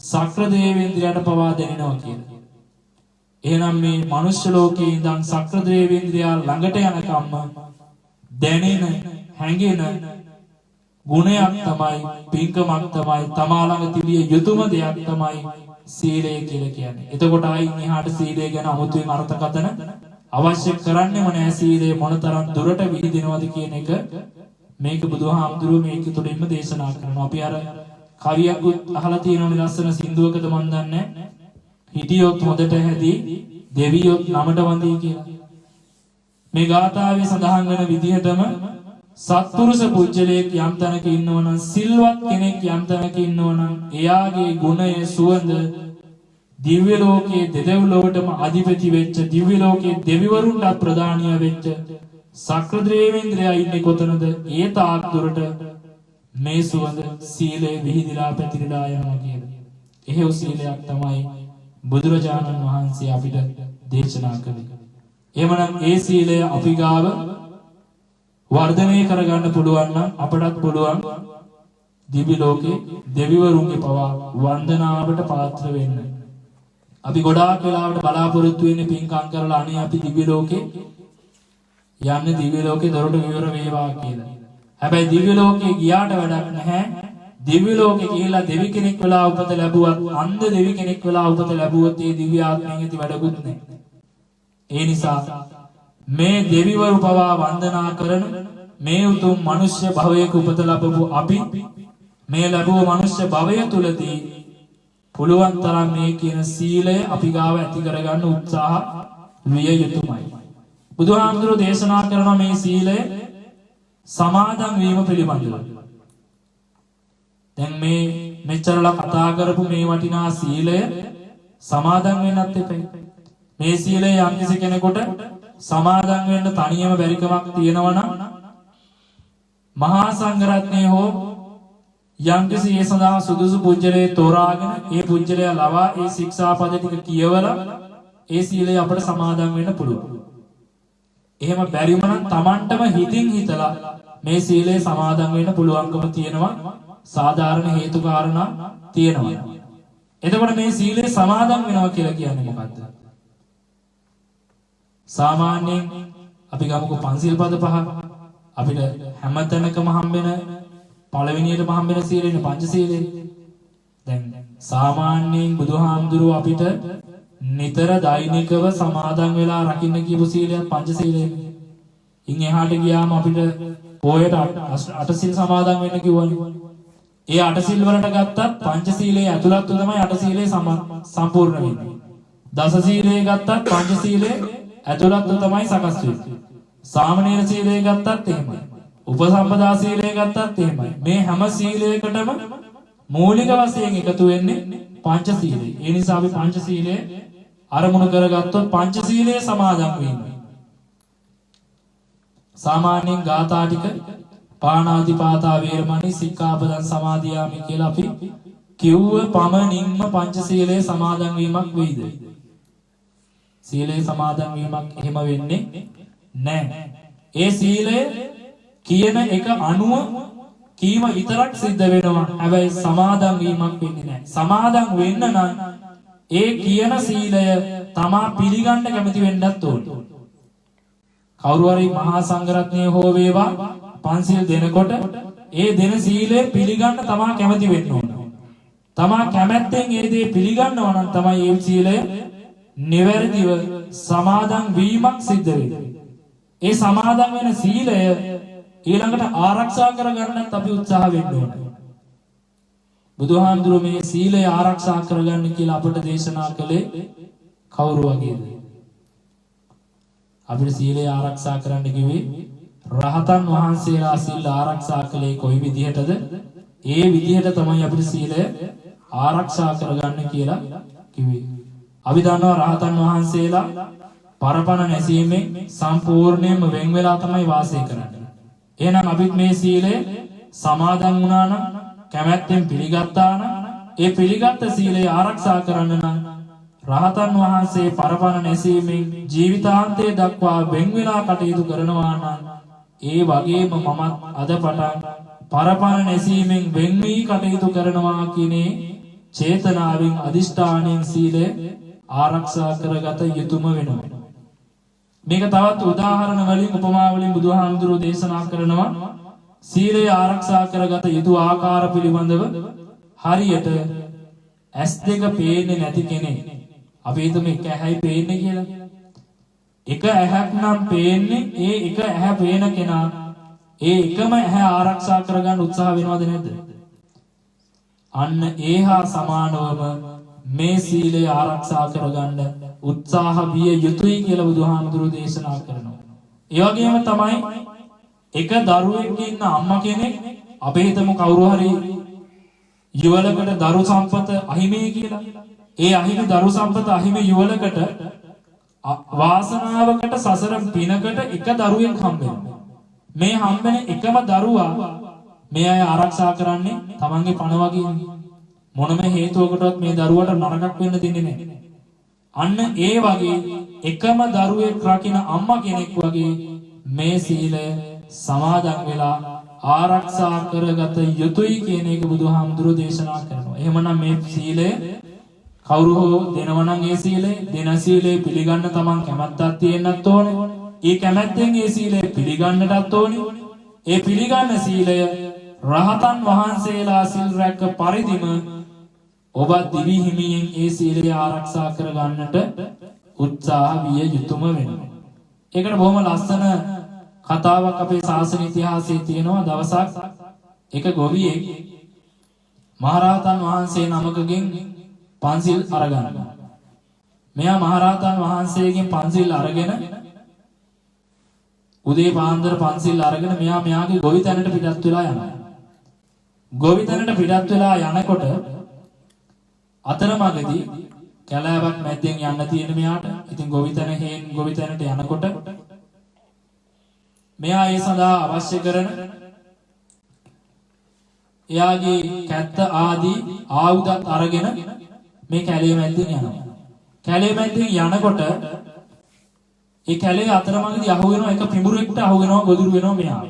සක්‍ර දේවේන්ද්‍රයාට පවා දැනෙනවා කියලා. එහෙනම් මේ මනුෂ්‍ය ලෝකයේ ඉඳන් සක්‍ර දේවේන්ද්‍රයා ළඟට යනකම්ම දැනෙන හැඟෙන ගුණයක් තමයි පින්කමක් තමයි තමා ළඟ තිබිය යුතුම දෙයක් තමයි සීලය කියලා කියන්නේ. එතකොට ආයි මෙහාට සීලය ගැන අමුතුවෙන් අර්ථකථන අවශ්‍ය කරන්නේම නැහැ. සීලය මොනතරම් දුරට විහිදෙනවද කියන එක මේක බුදුහාමුදුරුවෝ මේක තුළින්ම දේශනා කරනවා. අපි අර කවියක් අහලා තියෙනවනේ ලස්සන සින්දුවකද මන් දන්නේ හිටියොත් හොදට හැදී දෙවියොත් නමට වඳී කියලා. මේ ගාථාවේ සඳහන් වෙන විදිහටම සත්පුරුෂ පුජ්‍යලයක් යම් තැනක ඉන්නවනම් සිල්වත් කෙනෙක් යම් තැනක ඉන්නවනම් එයාගේ ගුණය සුවඳ දිව්‍ය ලෝකයේ දෙදෙව්ලොවටම අධිපති වෙච්ච දිව්‍ය ලෝකයේ දෙවිවරුන්ට ප්‍රදානිය වෙච්ච සක්‍ර දේවේන්ද්‍රයා ඉන්නේ කොතනද? ඒ තාක් දුරට මේ සුවඳ සීලය විහිදිලා පැතිරලා යනවා කියලා. එහෙව් සීලයක් තමයි බුදුරජාණන් වහන්සේ අපිට දේශනා කළේ. එහෙමනම් ඒ සීලය අපි ගාව වර්ධනය කරගන්න පුළුවන් නම් අපටත් පුළුවන් දිව්‍ය ලෝකේ දෙවිවරුන්ගේ පවා වන්දනාවට පාත්‍ර වෙන්න. අපි ගොඩාක් වෙලාවට බලාපොරොත්තු වෙන්නේ පින්කම් කරලා අනේ අපි දිව්‍ය ලෝකේ යන්නේ දිව්‍ය ලෝකේ දොරට විවර වේවා කියලා. හැබැයි දිව්‍ය ලෝකේ ගියාට වැඩක් නැහැ. දිව්‍ය ලෝකේ ගිහිලා දෙවි කෙනෙක් වෙලා උපත ලැබුවත් අන්ධ දෙවි කෙනෙක් වෙලා උපත ලැබුවොත් ඒ දිව්‍ය ආත්මයෙන් ඇති වැඩකුත් නැහැ. ඒ නිසා මේ දෙවිවරු පවා වන්දනා කරන මේ උතුම් මනුෂ්‍ය භවයක උපත ලැබපු අපි මේ ලැබුව මනුෂ්‍ය භවය තුලදී පුළුවන් තරම් මේ කියන සීලය අපි ගාව ඇති කරගන්න උත්සාහ විය යුතුමයි. බුදුහාමුදුරුවෝ දේශනා කරන මේ සීලය සමාදන් වීම පිළිබඳව. දැන් මේ මෙච්චරලා කතා කරපු මේ වටිනා සීලය සමාදන් වෙන්නත් එපා. මේ සීලය යම්කිසි කෙනෙකුට සමාදන් වෙන්න තනියම බැරිකමක් තියෙනවා නම් මහා සංඝරත්නය හෝ යම්කිසි ඒ සඳහා සුදුසු පුජ්‍යලේ තෝරාගෙන ඒ පුජ්‍යලයා ලවා ඒ ශික්ෂාපද ටික කියවලා ඒ සීලය අපට සමාදන් වෙන්න පුළුවන්. එහෙම බැරිම නම් Tamanටම හිතින් හිතලා මේ සීලය සමාදන් වෙන්න පුළුවන්කම තියෙනවා. සාධාරණ හේතු කාරණා තියෙනවා. එතකොට මේ සීලය සමාදන් වෙනවා කියලා කියන්නේ මොකද්ද? සාමාන්‍යයෙන් අපි ගමුකෝ පන්සිල් පද පහ අපිට හැමතැනකම හම්බෙන පළවෙනියටම හම්බෙන සීලෙනේ පංචශීලය. දැන් සාමාන්‍යයෙන් බුදුහාමුදුරුවෝ අපිට නිතර දෛනිකව සමාදන් වෙලා රකින්න කියපු සීලය පංචශීලය. ඉන් එහාට ගියාම අපිට පොයට අටසිල් සමාදන් වෙන්න කිව්වනේ. ඒ අටසිල් වලට ගත්තත් පංචශීලයේ ඇතුළත්ව තමයි අටසීලය සම්පූර්ණ වෙන්නේ. දසශීලයේ ගත්තත් පංචශීලයේ ඇතුළත්ව තමයි සකස් වෙන්නේ. සාමණේර සීලය ගත්තත් එහෙමයි. උපසම්පදා සීලය ගත්තත් එහෙමයි. මේ හැම සීලයකටම මූලික වශයෙන් එකතු වෙන්නේ පංචශීලය. ඒ නිසා අපි පංචශීලය අරමුණු කරගත්තොත් පංචශීලයේ සමාදන් වීම. සාමාන්‍යයෙන් ගාථා ටික පාණාතිපාතා වේරමණී සික්ඛාපදං සමාදියාමි කියලා අපි කිව්ව පමණින්ම පංචශීලයේ සමාදන් වීමක් වෙයිද? සීලේ සමාදන් වීමක් එහෙම වෙන්නේ නැහැ. ඒ සීලය කියන එක අනුව කීම විතරක් සිද්ධ වෙනවා. හැබැයි සමාදන් වීමක් වෙන්නේ නැහැ. සමාදන් වෙන්න නම් ඒ කියන සීලය තමා පිළිගන්න කැමති වෙන්නත් ඕනේ. කවුරු හරි මහා සංඝරත්නය හෝ වේවා පන්සිල් දෙනකොට ඒ දෙන සීලය පිළිගන්න තමා කැමති වෙන්න ඕනේ. තමා කැමැත්තෙන් ඒ දේ පිළිගන්නවා නම් තමයි ඒ සීලය නිවැරදිව සමාදන් වීමක් සිද්ධ වෙන්නේ. ඒ සමාදන් වෙන සීලය ඊළඟට ආරක්ෂා කරගන්නත් අපි උත්සාහ වෙන්න ඕනේ. බුදුහාමුදුරුවෝ මේ සීලය ආරක්ෂා කරගන්න කියලා අපට දේශනා කළේ කවුරු වගේද? අපිට සීලය ආරක්ෂා කරන්න කිව්වේ රහතන් වහන්සේලා සීල ආරක්ෂා කළේ කොයි විදිහටද? ඒ විදිහට තමයි අපිට සීලය ආරක්ෂා කරගන්න කියලා කිව්වේ. අපි දන්නවා රහතන් වහන්සේලා පරපණ නැසීමෙන් සම්පූර්ණයෙන්ම වෙන් වෙලා තමයි වාසය කරන්නේ. එහෙනම් අපිත් මේ සීලය සමාදන් වුණා නම් කැමැත්තෙන් පිළිගත්තා නම් ඒ පිළිගත් සීලය ආරක්ෂා කරන්න නම් රහතන් වහන්සේ පරපණ නැසීමෙන් ජීවිතාන්තය දක්වා වෙන් වෙලා කටයුතු කරනවා නම් ඒ වගේම මමත් අද පටන් පරපණ නැසීමෙන් වෙන් වී කටයුතු කරනවා කියනේ චේතනාවෙන් අදිෂ්ඨානයෙන් සීලය ආරක්ෂා කරගත යුතුම වෙනවා. මේක තවත් උදාහරණ වලින් උපමා වලින් බුදුහාමුදුරුවෝ දේශනා කරනවා. සීලය ආරක්ෂා කරගත යුතු ආකාර පිළිබඳව හරියට ඇස් දෙක පේන්නේ නැති කෙනෙක්. අපි හිතමු එක ඇහැයි පේන්නේ කියලා. එක ඇහක් නම් පේන්නේ ඒ එක ඇහැ පේන කෙනා ඒ එකම ඇහැ ආරක්ෂා කරගන්න උත්සාහ වෙනවද නැද්ද? අන්න ඒහා සමානවම මේ සීලය ආරක්ෂා කරගන්න උත්සාහ විය යුතුයි කියලා බුදුහාමුදුරුවෝ දේශනා කරනවා. ඒ වගේම තමයි එක දරුවෙක් ඉන්න අම්මා කෙනෙක් අපි හිතමු කවුරු හරි යුවලකට දරු සම්පත අහිමි කියලා. ඒ අහිමි දරු සම්පත අහිමි යුවලකට වාසනාවකට සසර පිනකට එක දරුවෙක් හම්බෙනවා. මේ හම්බෙන එකම දරුවා මේ අය ආරක්ෂා කරන්නේ තමන්ගේ පණ වගේ. මොනම හේතුවකටවත් මේ දරුවට නරකක් වෙන්න දෙන්නේ නැහැ. අන්න ඒ වගේ එකම දරුවෙක් රකින්න අම්මා කෙනෙක් වගේ මේ සීලය සමාදන් වෙලා ආරක්ෂා කරගත යුතුයි කියන එක බුදුහාමුදුරුවෝ දේශනා කරනවා. එහෙමනම් මේ සීලය කවුරු හෝ දෙනවා නම් ඒ සීලය දෙන සීලය පිළිගන්න තමන් කැමැත්තක් තියෙන්නත් ඕනේ. ඒ කැමැත්තෙන් ඒ සීලය පිළිගන්නටත් ඕනේ. ඒ පිළිගන්න සීලය රහතන් වහන්සේලා සිල් රැක පරිදිම ඔබ දිවි හිමියෙන් ඒ සීලය ආරක්ෂා කරගන්නට උත්සාහ විය යුතුම වෙනවා. ඒකට බොහොම ලස්සන කතාවක් අපේ ශාසන ඉතිහාසයේ තියෙනවා. දවසක් එක ගොවියෙක් මහරහතන් වහන්සේ නමකගෙන් පන්සිල් අරගන්නවා. මෙයා මහරහතන් වහන්සේගෙන් පන්සිල් අරගෙන උදේ පාන්දර පන්සිල් අරගෙන මෙයාගේ ගොවි තැනට පිටත් වෙලා යනවා. ගොවි තැනට පිටත් වෙලා යනකොට අතරමඟදී කැලෑවක් මැද්දෙන් යන්න තියෙන මෙයාට. ඉතින් ගොවි තැනට යනකොට මෙයා ඒ සඳහා අවශ්‍ය කරන එයාගේ කැත්ත ආදී ආයුධත් අරගෙන මේ කැලේ මැද්දෙන් යනවා. කැලේ මැද්දෙන් යනකොට ඒ කැලේ අතරමඟදී අහු වෙනවා එක පිඹුරෙක්ට අහු වෙනවා ගොදුරු වෙනවා මෙයා.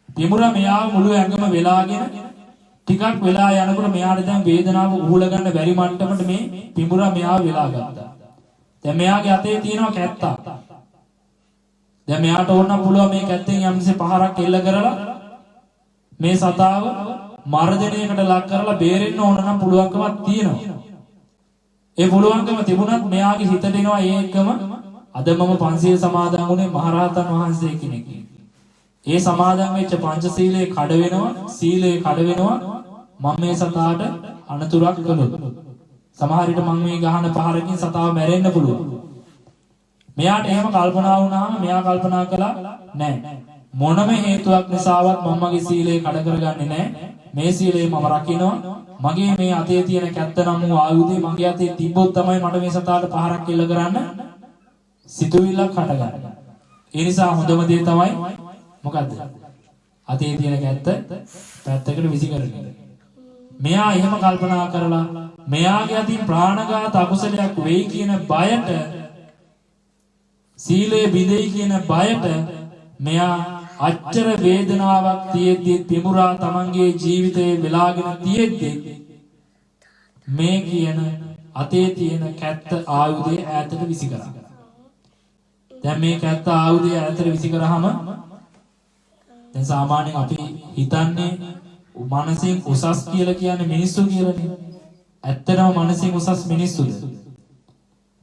පිඹුරා මෙයා මුළු ඇඟම වෙලාගෙන ටිකක් වෙලා යනකොට මෙයාට දැන් වේදනාව උහුල ගන්න බැරි මට්ටමට මේ පිඹුරා මෙයාව වෙලා ගත්තා. දැන් මෙයාගේ අතේ තියෙනවා කැත්තක්. දැන් මෙයාට ඕන නම් පුළුවන් මේ කැත්තෙන් යම්කිසි පහරක් එල්ල කරලා මේ සතාව මර්ධනයකට ලක් කරලා බේරෙන්න ඕන නම් පුළුවන්කමක් තියෙනවා. ඒ පුළුවන්කම තිබුණත් මෙයාගේ හිතට එනවා ඒකම අද මම පන්සිල් සමාදන් වුණේ මහරහතන් වහන්සේ කෙනෙක්. ඒ සමාදන් වෙච්ච පංචශීලයේ කඩ වෙනවා, සීලයේ කඩ වෙනවා. මම මේ සතාට අනතුරක් කළොත් සමහර විට මම මේ ගහන පහරකින් සතාව මැරෙන්න පුළුවන්. මෙයාට එහෙම කල්පනා වුණාම මෙයා කල්පනා කළා නෑ මොනම හේතුවක් නිසාවත් මම මගේ සීලය කඩ කරගන්නේ නෑ. මේ සීලය මම රකින්නවා. මගේ මේ අතේ තියෙන කැත්ත නම් වූ ආයුධය මගේ අතේ තිබ්බොත් තමයි මට මේ සතාට පහරක් එල්ල කරන්න සිතුවිල්ලක් හටගන්නේ. ඒ නිසා හොඳම දේ තමයි මොකද්ද? අතේ තියෙන කැත්ත පැත්තකට විසිකරන. මෙයා එහෙම කල්පනා කරලා මෙයාගේ අතින් ප්‍රාණඝාත අකුසලයක් වෙයි කියන බයට සීලය බිඳෙයි කියන බයට මෙයා අච්චර වේදනාවක් තියෙද්දි පිමුරා තමන්ගේ ජීවිතේ වෙලාගෙන තියෙද්දි මේ කියන අතේ තියෙන කැත්ත ආයුධය ඈතට විසිකරා. දැන් මේ කැත්ත ආයුධය ඈතට විසිකරාම දැන් සාමාන්‍යයෙන් අපි හිතන්නේ මනසින් උසස් කියලා කියන්නේ මිනිස්සු කියලානේ. ඇත්තටම මනසින් උසස් මිනිස්සුද?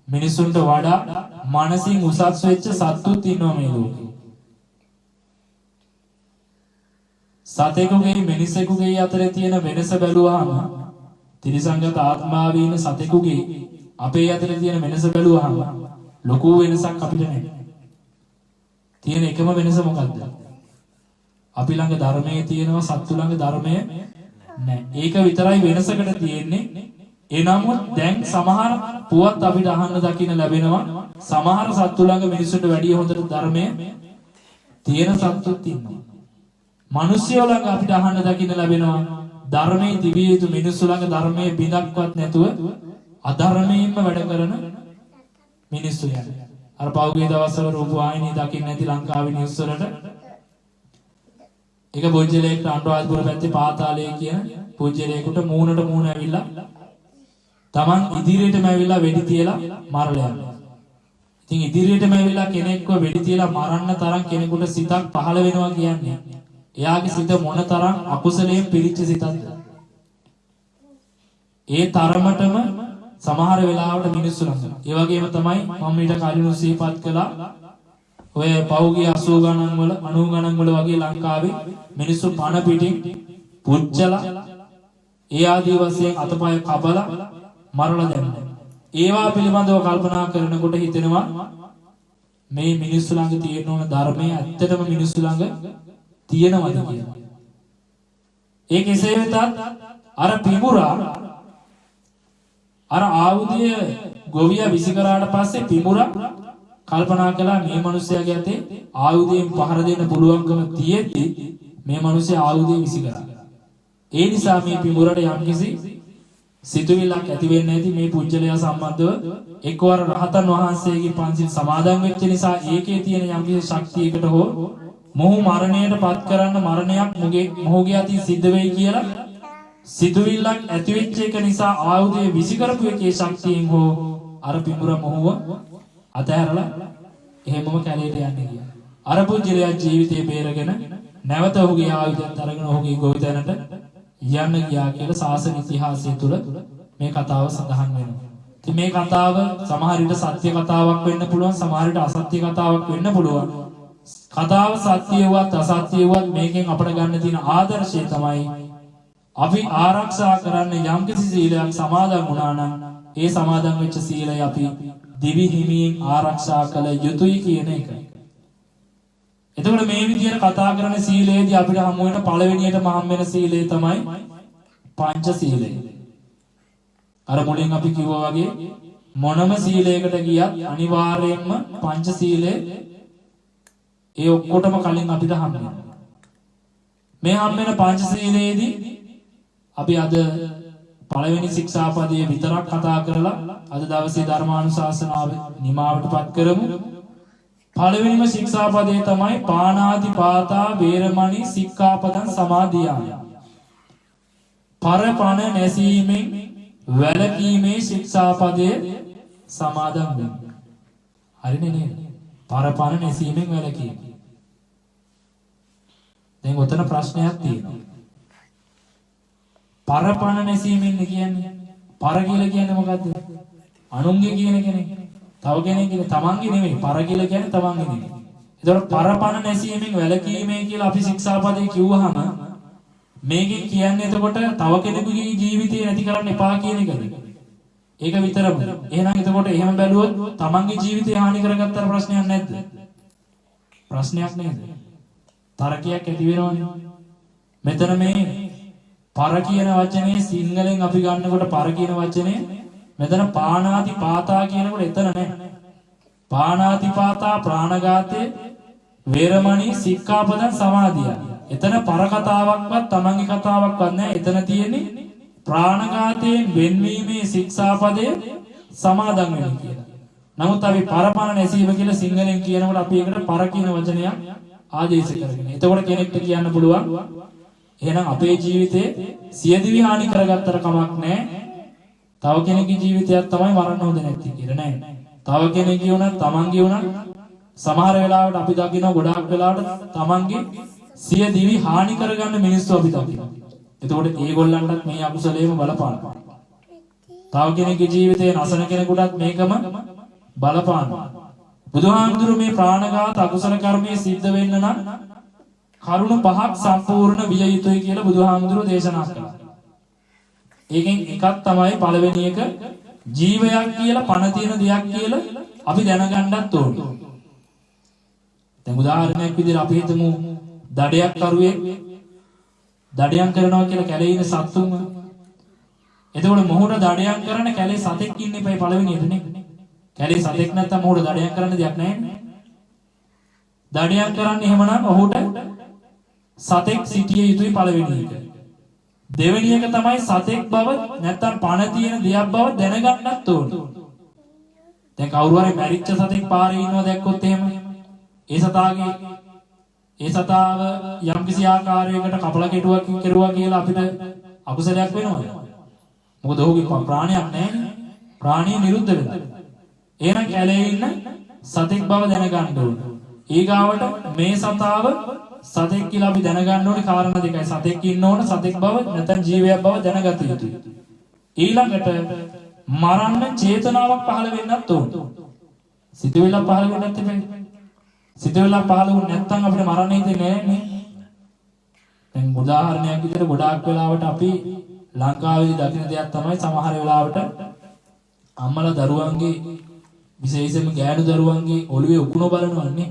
මිනිසුන්ට වඩා මනසින් උසස් වෙච්ච සත්තුත් ඉන්නවා මේ ලෝකේ. සතෙකුගේ මිනිසෙකුගේ අතරේ තියෙන වෙනස බැලුවාම ත්‍රිසංගත ආත්මාවේ ඉන්න සතෙකුගේ අපේ අතරේ තියෙන වෙනස බැලුවාම ලොකු වෙනසක් අපිට නැහැ. තියෙන එකම වෙනස මොකද්ද? අපි ළඟ ධර්මයේ තියෙනවා සත්තු ළඟ ධර්මයේ නැහැ. ඒක විතරයි වෙනසකට තියෙන්නේ. එනමුත් දැන් සමහර පුවත් අපිට අහන්න දකින්න ලැබෙනවා සමහර සත්තු ළඟ මිනිසුන්ට වැඩිය හොඳට ධර්මයේ තියෙන සත්තුත් ඉන්නවා. මිනිස්සු ළඟ අපිට අහන්න දකින්න ලැබෙනවා ධර්මයේ දිවිය යුතු මිනිස්සු ළඟ ධර්මයේ බිඳක්වත් නැතුව අධර්මයෙන්ම වැඩ කරන මිනිස්සු යන්නේ. අර පෞද්ගලික දවස්වල රූපවාහිනී දකින්න නැති ලංකාවේ නිවුස් වලට එක පූජ්‍යලේකට අනුරාධපුර පැත්තේ පාතාලයේ කියන පූජ්‍යලේකට මූණට මූණ ඇවිල්ලා Taman ඉදිරියටම ඇවිල්ලා වෙඩි තියලා මරලා යනවා. ඉතින් ඉදිරියටම ඇවිල්ලා කෙනෙක්ව වෙඩි තියලා මරන්න තරම් කෙනෙකුට සිතක් පහළ වෙනවා කියන්නේ එයාගේ සිත මොන තරම් අකුසලයෙන් පිරිච්ච සිතක්ද? ඒ තරමටම සමහර වෙලාවට මිනිස්සු ළඟ. ඒ වගේම තමයි මම ඊට කලින් සිහිපත් කළා ඔය පෞගිය 80 ගණන් වල 90 ගණන් වල වගේ ලංකාවේ මිනිස්සු පණ පිටින් පුච්චලා ඒ ආදී වශයෙන් අතපය කපලා මරලා දැම්මා. ඒවා පිළිබඳව කල්පනා කරනකොට හිතෙනවා මේ මිනිස්සු ළඟ තියෙන ඕන ධර්මයේ ඇත්තටම මිනිස්සු ළඟ තියෙනවද කියලා. ඒ කෙසේ වෙතත් අර පිඹුරා අර ආයුධය ගොවියා විසි කරාට පස්සේ පිඹුරා කල්පනා කළා මේ මිනිස්යාගේ අතේ ආයුධයෙන් පහර දෙන්න පුළුවන්කම තියෙද්දි මේ මිනිස්යා ආයුධය විසි කරා. ඒ නිසා මේ පිඹුරට යම්කිසි සිතුවිල්ලක් ඇති වෙන්නේ නැති මේ පුජ්‍යලයා සම්බන්ධව එක්වර රහතන් වහන්සේගේ පන්සිල් සමාදන් වෙච්ච නිසා ඒකේ තියෙන යම්කිසි ශක්තියකට හෝ මොහු මරණයට පත් කරන්න මරණයක් මොහුගේ අතින් සිද්ධ වෙයි කියලා සිතුවිල්ලක් ඇති වෙච්ච එක නිසා ආයුධය විසි කරපු එකේ ශක්තියෙන් හෝ අර පිඹුර මොහුව අතහැරලා එහෙමම කැලේට යන්නේ කියලා. අර පුජ්‍යලයා ජීවිතේ බේරගෙන නැවත ඔහුගේ ආයුධයත් අරගෙන ඔහුගේ ගොවිතැනට යන්න ගියා කියලා ශාසන ඉතිහාසය තුල මේ කතාව සඳහන් වෙනවා. ඉතින් මේ කතාව සමහර විට සත්‍ය කතාවක් වෙන්න පුළුවන්, සමහර විට අසත්‍ය කතාවක් වෙන්න පුළුවන්. කතාව සත්‍යවත් අසත්‍යවත් මේකෙන් අපිට ගන්න තියෙන ආදර්ශය තමයි අපි ආරක්ෂා කරන්නේ යම්කිසි සීලයක් සමාදන් වුණා නම් ඒ සමාදන් වෙච්ච සීලය අපි දිවි හිමියෙන් ආරක්ෂා කළ යුතුයි කියන එක. එතකොට මේ විදිහට කතා කරන සීලයේදී අපිට හමු වෙන පළවෙනියටම හම් වෙන සීලය තමයි පංච සීලය. අර මුලින් අපි කිව්වා වගේ මොනම සීලයකට ගියත් අනිවාර්යයෙන්ම පංච සීලය ඒ ඔක්කොටම කලින් අපිට හම් වෙනවා. මේ හම් වෙන පංච සීලයේදී අපි අද පළවෙනි ශික්ෂාපදයේ විතරක් කතා කරලා අද දවසේ ධර්මානුශාසනාව නිමාවටපත් කරමු. පළවෙනිම ශික්ෂාපදේ තමයි පාණාති පාතා වේරමණී සික්ඛාපදං සමාදියාමි. පරපණ නැසීමෙන් වැළකීමේ ශික්ෂාපදයේ සමාදන් වෙන්න. හරිනේ නේද? පරපණ නැසීමෙන් වැළකීම. දැන් උතන ප්‍රශ්නයක් තියෙනවා. පරපණ නැසීමෙන් කියන්නේ පර කියලා කියන්නේ මොකද්ද? අනුන්ගේ කියන කෙනෙක්. තව කෙනෙක් කියන්නේ තමන්ගේ නෙමෙයි. පර කියලා කියන්නේ තමන්ගේ නෙමෙයි. ඒතකොට පරපණ නැසීමෙන් වැළකීමේ කියලා අපි ශික්ෂාපදේ කිව්වහම මේකෙන් කියන්නේ එතකොට තව කෙනෙකුගේ ජීවිතය නැති කරන්න එපා කියන එකද? ඒක විතරම. එහෙනම් එතකොට එහෙම බැලුවොත් තමන්ගේ ජීවිතය හානි කරගත්තට ප්‍රශ්නයක් නැද්ද? ප්‍රශ්නයක් නේද? තරකයක් ඇති වෙනවනේ. මෙතන මේ පර කියන වචනේ සිංහලෙන් අපි ගන්නකොට පර කියන වචනේ මෙතන පාණාති පාතා කියනකොට එතන නැහැ. පාණාති පාතා ප්‍රාණඝාතේ වේරමණී සික්ඛාපදං සමාදියා. එතන පර කතාවක්වත් තමන්ගේ කතාවක්වත් නැහැ. එතන තියෙන්නේ ප්‍රාණඝාතයෙන් වෙන්වීමේ ශික්ෂාපදයේ සමාදන් වෙන්න කියලා. නමුත් අපි පරපණ නැසීම කියලා සිංහලෙන් කියනකොට අපි ඒකට පර කියන වචනයක් ආදේශ කරගෙන. එතකොට කෙනෙක්ට කියන්න පුළුවන් එහෙනම් අපේ ජීවිතේ සියදිවි හානි කරගත්තට කමක් නැහැ. තව කෙනෙකුගේ ජීවිතයක් තමයි මරන්න හොඳ නැති කියලා නෑ. තව කෙනෙකුගේ උනත් තමන්ගේ උනත් සමහර වෙලාවට අපි දකිනවා ගොඩාක් වෙලාවට තමන්ගේ සියදිවි හානි කරගන්න මිනිස්සු අපි දකිනවා. එතකොට ඒගොල්ලන්ටත් මේ අකුසලයේම බලපානවා. තව කෙනෙකුගේ ජීවිතේ නැසන කෙනෙකුටත් මේකම බලපානවා. බුදුහාමුදුරුවෝ මේ ප්‍රාණඝාත අකුසල කර්මයේ සිද්ධ වෙන්න නම් කරුණ පහක් සම්පූර්ණ විය යුතුයි කියලා බුදුහාමුදුරුවෝ දේශනා කළා. ඒකෙන් එකක් තමයි පළවෙනි එක ජීවයක් කියලා පණ තියෙන දෙයක් කියලා අපි දැනගන්නත් ඕනේ. දැන් උදාහරණයක් විදිහට අපි හිතමු දඩයක් කරුවෙක් දඩයන් කරනවා කියලා කැලේ ඉන්න සත්තුන්ව. එතකොට මොහොත දඩයන් කරන කැලේ සතෙක් ඉන්න එපයි පළවෙනියටනේ. කැලේ සතෙක් නැත්තම් මොහොත දඩයන් කරන්න දෙයක් නැහැ. දඩයන් කරන්නේ එහෙමනම් ඔහුට සතෙක් සිටිය යුතුයි පළවෙනි එක. දෙවෙනි එක තමයි සතෙක් බව නැත්තම් පණ තියෙන දෙයක් බව දැනගන්නත් ඕනේ. දැන් කවුරු හරි මැරිච්ච සතෙක් පාරේ ඉන්නවා දැක්කොත් එහෙම ඒ සතාව යම්කිසි ආකාරයකට කපලා කෙරුවා කියලා අපිට අකුසලයක් වෙනවද? මොකද ඔහුගේ ප්‍රාණයක් නැහැ. ප්‍රාණිය නිරුද්ධ වෙලා. එහෙනම් කැලේ ඉන්න සතෙක් බව දැනගන්න ඕනේ. ඊගාවට මේ සතාව සතෙක් කියලා අපි දැනගන්න ඕනේ කාරණා දෙකයි. සතෙක් ඉන්න ඕන සතෙක් බව නැත්නම් ජීවයක් බව දැනගත යුතුයි. ඊළඟට මරන්න චේතනාවක් පහළ වෙන්නත් ඕනේ. සිතුවිල්ල පහළ වෙන්නත් එපා. සිතුවිල්ල පහළ වුනේ නැත්නම් අපිට මරන්න හිතෙන්නේ නැහැ. දැන් උදාහරණයක් විදිහට ගොඩාක් වෙලාවට අපි ලංකාවේ දකින දෙයක් තමයි සමහර වෙලාවට අම්මලා දරුවන්ගේ විශේෂයෙන්ම ගෑනු දරුවන්ගේ ඔළුවේ උකුණ බලනවන්නේ.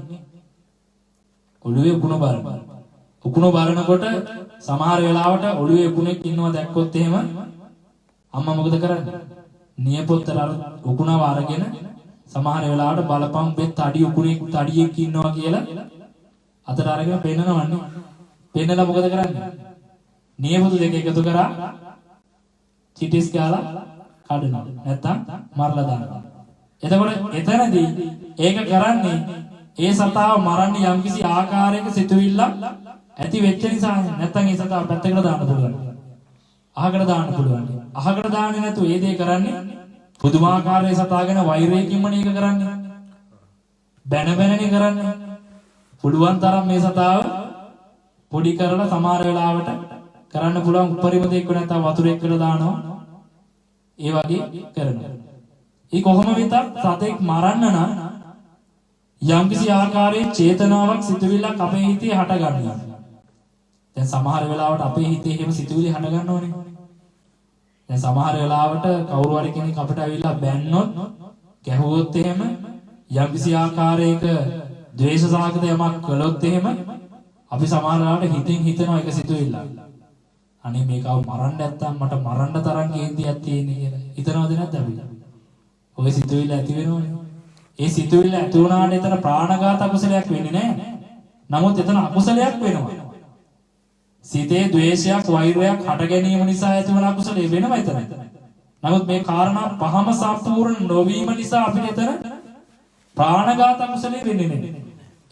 ඔළුවේ උකුණ බලනවා. උකුණ බලනකොට සමහර වෙලාවට ඔළුවේ උකුණෙක් ඉන්නවා දැක්කොත් එහෙම අම්මා මොකද කරන්නේ? නියපොත්තට අර උකුණව අරගෙන සමහර වෙලාවට බලපං බෙත් තඩි උකුණෙක් තඩියෙක් ඉන්නවා කියලා අතට අරගෙන පෙන්නනවන්නේ. පෙන්නලා මොකද කරන්නේ? නියපොතු දෙක එකතු කරා චිටිස් ගාලා කඩනවා. නැත්තම් මරලා දානවා. එතකොට එතනදී ඒක කරන්නේ ඒ සතාව මරන්න යම්කිසි ආකාරයක සිතුවිල්ලක් ඇති වෙච්ච නිසා. නැත්තම් ඒ සතාව පැත්තකට දාන්න පුළුවන්. අහකට දාන්න පුළුවන්. අහකට දාන්නේ නැතුව ඒ දේ කරන්නේ පුදුමාකාරයේ සතාගෙන වෛරයකින්ම නේක කරන්නේ. බැනබැනනේ කරන්නේ. පුළුවන් තරම් මේ සතාව පොඩි කරලා සමහර වෙලාවට කරන්න පුළුවන් උපරිම දෙයක් නැත්නම් වතුර එක්කලා දානවා. ඒ වගේ කරනවා. ඒ කොහොම වෙතත් සතෙක් මරන්න නම් යම්කිසි ආකාරයේ චේතනාවක් සිතුවිල්ලක් අපේ හිතේ හට ගන්නවා. දැන් සමහර වෙලාවට අපේ හිතේ එහෙම සිතුවිලි හට ගන්නවනේ. දැන් සමහර වෙලාවට කවුරු හරි කෙනෙක් අපිට ඇවිල්ලා බැන්නොත් ගැහුවොත් එහෙම යම්කිසි ආකාරයක ද්වේෂ සහගත යමක් කළොත් එහෙම අපි සමහර වෙලාවට හිතින් හිතනවා එක සිතුවිල්ලක්. අනේ මේකව මරන්න නැත්තම් මට මරන්න තරම් කේන්තියක් තියෙන්නේ කියලා. හිතනවද නැද්ද අපි? ඔය සිතුවිල්ල ඇති වෙනවනේ. ඒ සිතුවිල්ල ඇති වුණාට එතන ප්‍රාණඝාත අකුසලයක් වෙන්නේ නැහැ. නමුත් එතන අකුසලයක් වෙනවා. සිතේ ද්වේෂයක් වෛරයක් හට ගැනීම නිසා ඇතිවන අකුසලයේ වෙනවා එතන. නමුත් මේ කාරණා පහම සම්පූර්ණ නොවීම නිසා අපිට එතන ප්‍රාණඝාත අකුසලයේ වෙන්නේ නැහැ.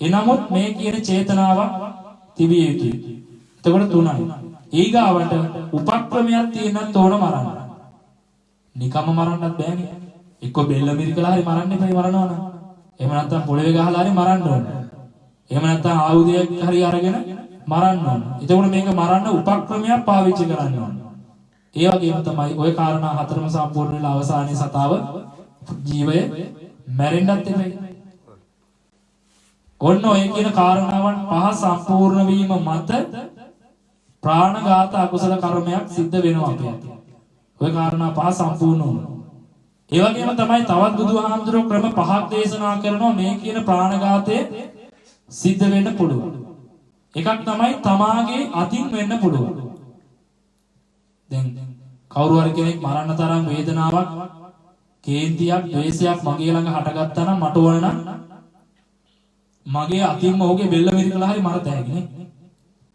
එනමුත් මේ කියන චේතනාවක් තිබිය යුතුයි. එතකොට තුනයි. ඊගාවට උපක්‍රමයක් තියෙනත් ඕන මරන්න. නිකම්ම මරන්නත් බෑනේ. එක්ක බෙල්ල මිරිකලා හරි මරන්න එපා මරනවනම්. එහෙම නැත්නම් පොළවේ ගහලා හරි මරන්න ඕන. එහෙම නැත්නම් ආයුධයක් හරි අරගෙන මරන්න ඕන. එතකොට මේක මරන්න උපක්‍රමයක් පාවිච්චි කරන්න ඕන. ඒ වගේම තමයි ওই කාරණා හතරම සම්පූර්ණ වෙලා අවසානයේ සතාව ජීවය මැරෙන්නත් එපයි. ඔන්න ඔය කියන කාරණාවන් පහ සම්පූර්ණ වීම මත ප්‍රාණඝාත අකුසල කර්මයක් සිද්ධ වෙනවා අපේ. ඔය කාරණා පහ සම්පූර්ණ වුණා. ඒ වගේම තමයි තවත් බුදුහාමුදුරුවෝ ක්‍රම පහක් දේශනා කරනවා මේ කියන ප්‍රාණඝාතය සිද්ධ වෙන්න පුළුවන්. එකක් තමයි තමාගේ අතින් වෙන්න පුළුවන්. දැන් කවුරු හරි කෙනෙක් මරන්න තරම් වේදනාවක්, කේන්තියක්, ද්වේෂයක් මගේ ළඟ හටගත්තා නම් මට ඕන නම් මගේ අතින්ම ඔහුගේ බෙල්ල මිරිකලා හරි මරත හැකිනේ.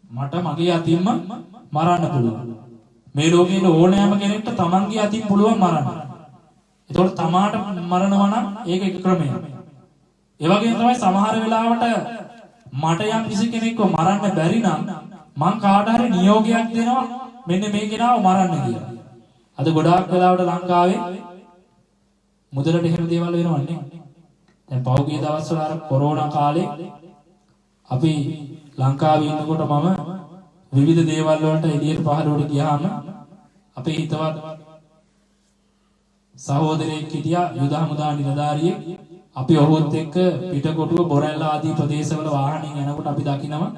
මට මගේ අතින්ම මරන්න පුළුවන්. මේ ලෝකේ ඉන්න ඕනෑම කෙනෙක්ට තමන්ගේ අතින් පුළුවන් මරන්න. ඒතකොට තමාට මරනවා නම් ඒක එක ක්‍රමයක්. ඒ වගේම තමයි සමහර වෙලාවට මට යම් කිසි කෙනෙක්ව මරන්න බැරි නම් මං කාට හරි නියෝගයක් දෙනවා මෙන්න මේ කෙනාව මරන්න කියලා. අද ගොඩාක් වෙලාවට ලංකාවේ මුදලට එහෙම දේවල් වෙනවන්නේ. දැන් පහුගිය දවස්වල අර කොරෝනා කාලේ අපි ලංකාවේ ඉන්නකොට මම විවිධ දේවල් වලට එළියට පහළට ගියාම අපේ හිතවත් සහෝදරයෙක් හිටියා යුද හමුදා නිලධාරියෙක්. අපි ඔහුත් එක්ක පිටකොටුව බොරැල්ල ආදී ප්‍රදේශවල වාහනින් යනකොට අපි දකිනවා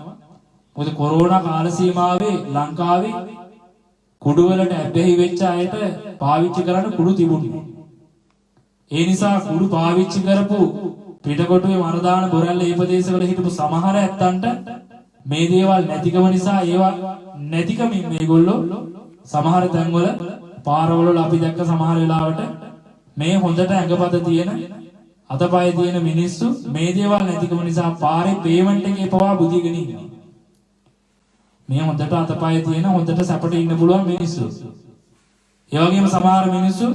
මොකද කොරෝනා කාල සීමාවේ ලංකාවේ කුඩු වලට ඇබ්බැහි වෙච්ච අයට පාවිච්චි කරන්න කුඩු තිබුණේ. ඒ නිසා කුඩු පාවිච්චි කරපු පිටකොටුවේ මරදාන බොරැල්ල ඒ ප්‍රදේශවල හිටපු සමහර ඇත්තන්ට මේ දේවල් නැතිකම නිසා ඒවා නැතිකමින් මේගොල්ලෝ සමහර තැන්වල පාරවල අපි දැක්ක සමහර වෙලාවට මේ හොඳට ඇඟපත තියෙන අතපය තියෙන මිනිස්සු මේ දේවල් නැතිකම නිසා පාරේ පේමන්ට් එකේ පවා බුදිගෙන ඉන්නවා. මේ හොඳට අතපය තියෙන හොඳට සැපට ඉන්න පුළුවන් මිනිස්සු. ඒ වගේම සමහර මිනිස්සු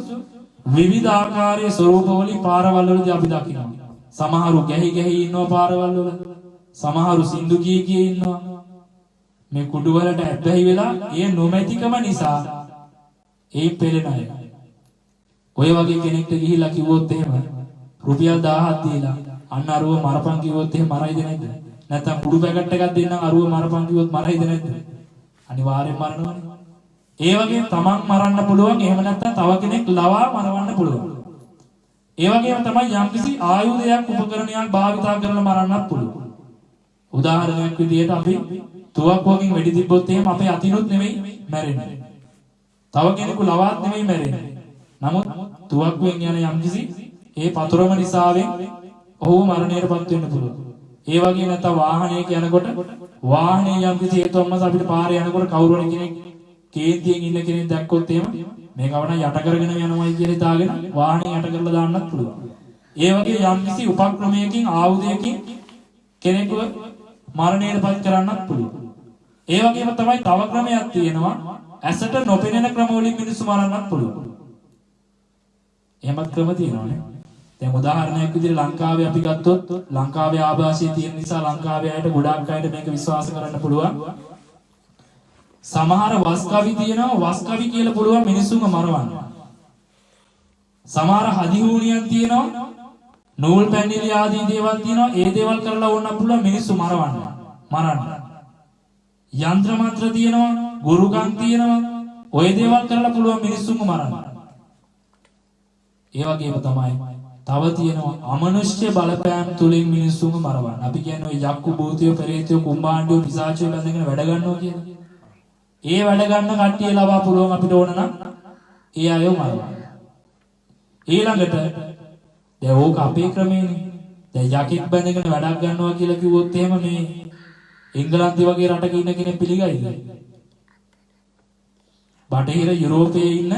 විවිධ ආකාරයේ ස්වරූපවලින් පාරවල් වලදී අපි දකිනවා. සමහරු ගැහි ගැහි ඉන්නවා පාරවල් වල. සමහරු සින්දු කී කී ඉන්නවා. මේ කුඩු වලට ඇබ්බැහි වෙලා ඒ නොමැතිකම නිසා ඒ පෙළෙන අය. ඔය වගේ කෙනෙක්ට ගිහිලා කිව්වොත් එහෙම රුපියල් 1000ක් දීලා අන්න අරුව මරපන් කිව්වොත් එහෙම මරයිද නැද්ද? නැත්නම් කුඩු පැකට් එකක් දෙන්නම් අරුව මරපන් කිව්වොත් මරයිද නැද්ද? අනිවාර්යෙන් මරනවනේ. ඒ වගේ තමන් මරන්න පුළුවන් එහෙම නැත්නම් තව කෙනෙක් ලවා මරවන්න පුළුවන්. ඒ වගේම තමයි යම්කිසි ආයුධයක් උපකරණයක් භාවිතා කරලා මරන්නත් පුළුවන්. උදාහරණයක් විදිහට අපි තුවක්කුවකින් වෙඩි තිබ්බොත් එහෙම අපේ අතිනුත් නෙමෙයි මැරෙන්නේ. තව කෙනෙකු ලවාත් නෙමෙයි මැරෙන්නේ. නමුත් තුවක්කුවෙන් යන යම්කිසි ඒ පතුරම නිසාවෙන් ඔහු මරණයටපත් වෙන්න පුළුවන්. ඒ වගේ නැත්නම් වාහනයක යනකොට වාහනේ යම්කිසි හේතුවක්ම අපිට පාරේ යනකොට කවුරු හරි කෙනෙක් කේන්තියෙන් ඉන්න කෙනෙක් දැක්කොත් එහෙම මේක වණ යට කරගෙන යනවායි කියලා හිතාගෙන වාහනේ යට කරලා දාන්නත් පුළුවන්. ඒ වගේ යම්කිසි උපක්‍රමයකින් ආයුධයකින් කෙනෙකුව මරණයටපත් කරන්නත් පුළුවන්. ඒ වගේම තමයි තව ක්‍රමයක් තියෙනවා ඇසට නොපෙනෙන ක්‍රම වලින් මිනිස්සු මරන්නත් පුළුවන්. එහෙමත් ක්‍රම තියෙනවානේ. දැන් උදාහරණයක් විදිහට ලංකාවේ අපි ගත්තොත් ලංකාවේ ආభాෂය තියෙන නිසා ලංකාවේ අයට ගොඩාක් අයට මේක විශ්වාස කරන්න පුළුවන්. සමහර වස් කවි තියෙනවා වස් කවි කියලා පුළුවන් මිනිස්සුන්ව මරවන්න. සමහර හදිහූනියක් තියෙනවා නූල් පැන්නිලි ආදී දේවල් තියෙනවා ඒ දේවල් කරලා ඕනනම් පුළුවන් මිනිස්සු මරවන්න. යන්ත්‍ර මන්ත්‍ර තියෙනවා ගුරුකම් තියෙනවා ඔය දේවල් කරලා පුළුවන් මිනිස්සුන්ව මරන්න. ඒ වගේම තමයි තව තියෙනවා අමනුෂ්‍ය බලපෑම් තුලින් මිනිස්සුන්ව මරවන්න. අපි කියන්නේ ඔය යක්කු භූතයෝ පෙරේතයෝ කුම්භාණ්ඩයෝ පිසාචයෝ බැඳගෙන වැඩ ගන්නවා කියලා. ඒ වැඩ ගන්න කට්ටිය ලබා පුළුවන් අපිට ඕන නම් ඒ අයව මරන්න. ඊළඟට දැන් ඕක අපේ ක්‍රමේනේ. දැන් යකෙක් බැඳගෙන වැඩක් ගන්නවා කියලා කිව්වොත් එහෙම මේ එංගලන්තේ වගේ රටක ඉන්න කෙනෙක් පිළිගයිද? බටහිර යුරෝපයේ ඉන්න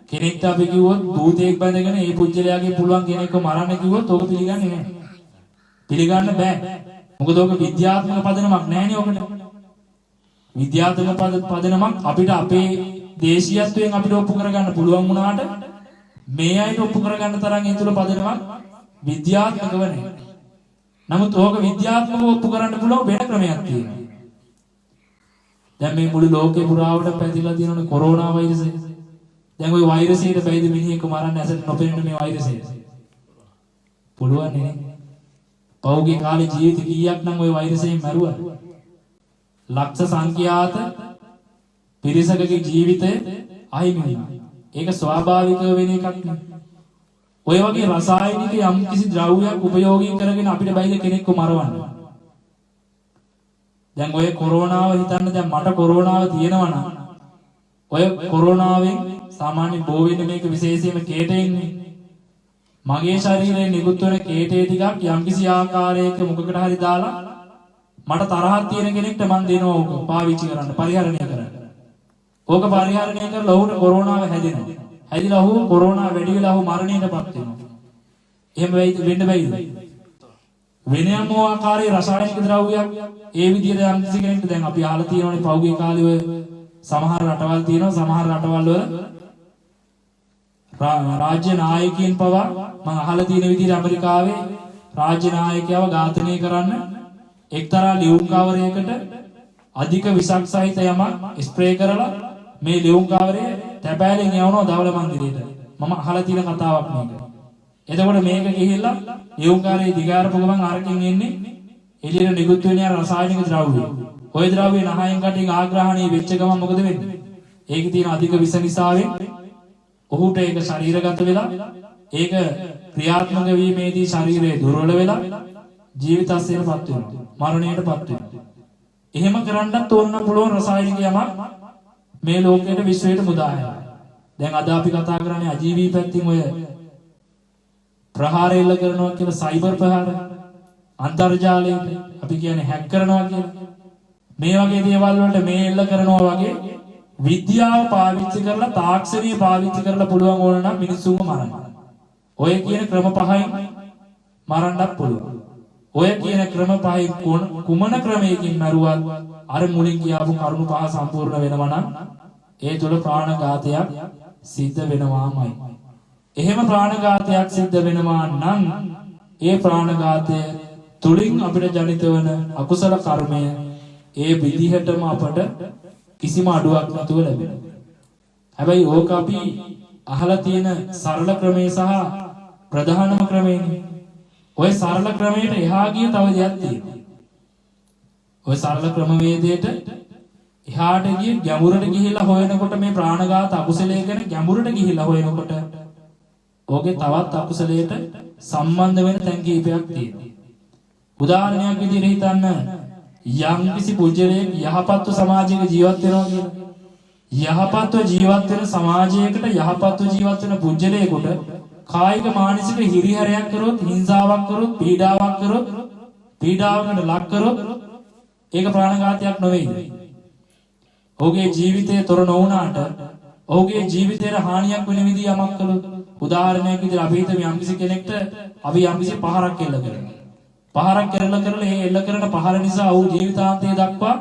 කෙනෙක්ට අපි කිව්වොත් භූතයෙක් බැඳගෙන ඒ පුජ්‍යලයාගේ පුළුවන් කෙනෙක්ව මරන්න කිව්වොත් ඕක පිළිගන්නේ නැහැ. පිළිගන්න බෑ. මොකද ඕක විද්‍යාත්මක පදනමක් නැහැනේ ඔකට. විද්‍යාත්මක පදනමක් අපිට අපේ දේශීයත්වයෙන් අපිට ඔප්පු කරගන්න පුළුවන් වුණාට මේ අයට ඔප්පු කරගන්න තරම් ඒ තුල පදනමක් විද්‍යාත්මකව නැහැ. නමුත් ඕක විද්‍යාත්මකව ඔප්පු කරන්න පුළුවන් වෙන ක්‍රමයක් තියෙනවා. දැන් මේ මුළු ලෝකේ පුරාවට පැතිරලා තියෙනනේ කොරෝනා වෛරසය. දැන් ওই වෛරසයට බැයිද මිනිහෙක් මරන්න ඇසට නොපෙනෙන මේ වෛරසය? පුළුවන් නේ. පෞගේ කාලේ ජීවිත කීයක් නම් ওই වෛරසයෙන් මැරුවද? ලක්ෂ සංඛ්‍යාත පිරිසකගේ ජීවිතය අහිමි වෙනවා. ඒක ස්වාභාවිකව වෙන එකක් නෙවෙයි. ඔය වගේ රසායනික යම් කිසි ද්‍රව්‍යයක් උපයෝගී කරගෙන අපිට බයිද කෙනෙක්ව මරවන්න. දැන් ඔය කොරෝනාව හිතන්න දැන් මට කොරෝනාව තියෙනවා නම් ඔය කොරෝනාවෙන් සාමාන්‍ය බෝ වෙන මේක විශේෂයෙන්ම කේටෙන්නේ. මගේ ශරීරයේ නිකුත් වෙන කේටේ ටිකක් යම් කිසි ආකාරයක මුඛකට හරි දාලා මට තරහක් තියෙන කෙනෙක්ට මම දෙනවා ඕක පාවිච්චි කරන්න පරිහරණය කරන්න. ඕක පරිහරණය කරලා ඔහුට කොරෝනාව හැදෙනවා. හැදිලා ඔහු කොරෝනා වැඩි වෙලා ඔහු මරණයටපත් වෙනවා. එහෙම වෙන්න බැයිද? වෙනම ආකාරයේ රසායනික ද්‍රව්‍යයක් ඒ විදිහට යම් කිසි කෙනෙක්ට දැන් අපි අහලා තියෙනවානේ පෞගේ කාලේ ඔය සමහර රටවල් තියෙනවා සමහර රටවල් වල රාජ්‍ය නායකයන් පවා මම අහලා තියෙන විදිහට ඇමරිකාවේ රාජ්‍ය නායකයව ඝාතනය කරන්න එක්තරා ලියුම් කවරයකට අධික විසක් සහිත යමක් ස්ප්‍රේ කරලා මේ ලියුම් කවරය තැබෑලෙන් යවනවා ධවල මන්දිරයට. මම අහලා තියෙන කතාවක් මේක. එතකොට මේක ගිහිල්ලා ලියුම් කාර්යයේ දිගාරපු ගමන් අරකින් එන්නේ එළියට නිකුත් වෙන රසායනික ද්‍රව්‍ය. ওই ද්‍රව්‍ය නහයෙන් කටින් ආග්‍රහණය වෙච්ච ගමන් මොකද වෙන්නේ? ඒකේ තියෙන අධික විස නිසාවෙන් ඔහුට ඒක ශරීරගත වෙලා ඒක ක්‍රියාත්මක වීමේදී ශරීරය දුර්වල වෙලා ජීවිතස්සයටපත් වෙනවා. මරණයටපත් වෙනවා. එහෙම කරන්නත් ඕන නම් පුළුවන් රසායනික යමක් මේ ලෝකයේ විශ්වයට මුදාය. දැන් අද අපි කතා කරන්නේ අජීවී පැත්තෙන් ඔය ප්‍රහාර එල්ල කරනවා කියලා සයිබර් ප්‍රහාර අන්තර්ජාලයට අපි කියන්නේ හැක් කරනවා කියලා. මේ වගේ දේවල් වලට මේ එල්ල කරනවා වගේ විද්‍යාව පාවිච්චි කරලා තාක්ෂණය පාවිච්චි කරලා පුළුවන් ඕන නම් මිනිස්සුන්ව මරන්න. ඔය කියන ක්‍රම පහෙන් මරන්නත් පුළුවන්. ඔය කියන ක්‍රම පහෙන් කුමන ක්‍රමයකින් මරුවත් අර මුලින් කියාපු කරුණු පහ සම්පූර්ණ වෙනවා නම් ඒ තුල ප්‍රාණඝාතයක් සිද්ධ වෙනවාමයි. එහෙම ප්‍රාණඝාතයක් සිද්ධ වෙනවා නම් ඒ ප්‍රාණඝාතය තුලින් අපිට ජනිත වන අකුසල කර්මය ඒ විදිහටම අපට කිසිම අඩුවක් නැතුව ලැබෙනවා. හැබැයි ඕක අපි අහලා තියෙන සරල ක්‍රමේ සහ ප්‍රධානම ක්‍රමේනේ. ඔය සරල ක්‍රමයට එහා ගිය තව දෙයක් තියෙනවා. ඔය සරල ක්‍රමවේදයට එහාට ගිය ගැඹුරට ගිහිලා හොයනකොට මේ ප්‍රාණඝාත අකුසලයේ ගැන ගැඹුරට ගිහිලා හොයනකොට ඕකේ තවත් අකුසලයට සම්බන්ධ වෙන තැන් කීපයක් තියෙනවා. උදාහරණයක් විදිහට හිතන්න යම් කිසි පුජ්‍යලයක් යහපත්ව සමාජයක ජීවත් වෙනවා කියලා. යහපත්ව ජීවත් වෙන සමාජයකට යහපත්ව ජීවත් වෙන පුජ්‍යලයකට කායික මානසික හිරිහැරයක් කරොත් හිංසාවක් කරොත් පීඩාවකට ලක් කරොත් ඒක ප්‍රාණඝාතයක් නෙවෙයි. ඔහුගේ ජීවිතය තොර නොවුනාට ඔහුගේ ජීවිතයට හානියක් වෙන විදිහ යමක් කළොත් උදාහරණයක් විදිහට අපි හිතමු යම්කිසි කෙනෙක්ට අපි යම්කිසි පහරක් එල්ල කරනවා. පහරක් කරලා ඒ එල්ල කරන පහර නිසා ඔහු ජීවිතාන්තය දක්වා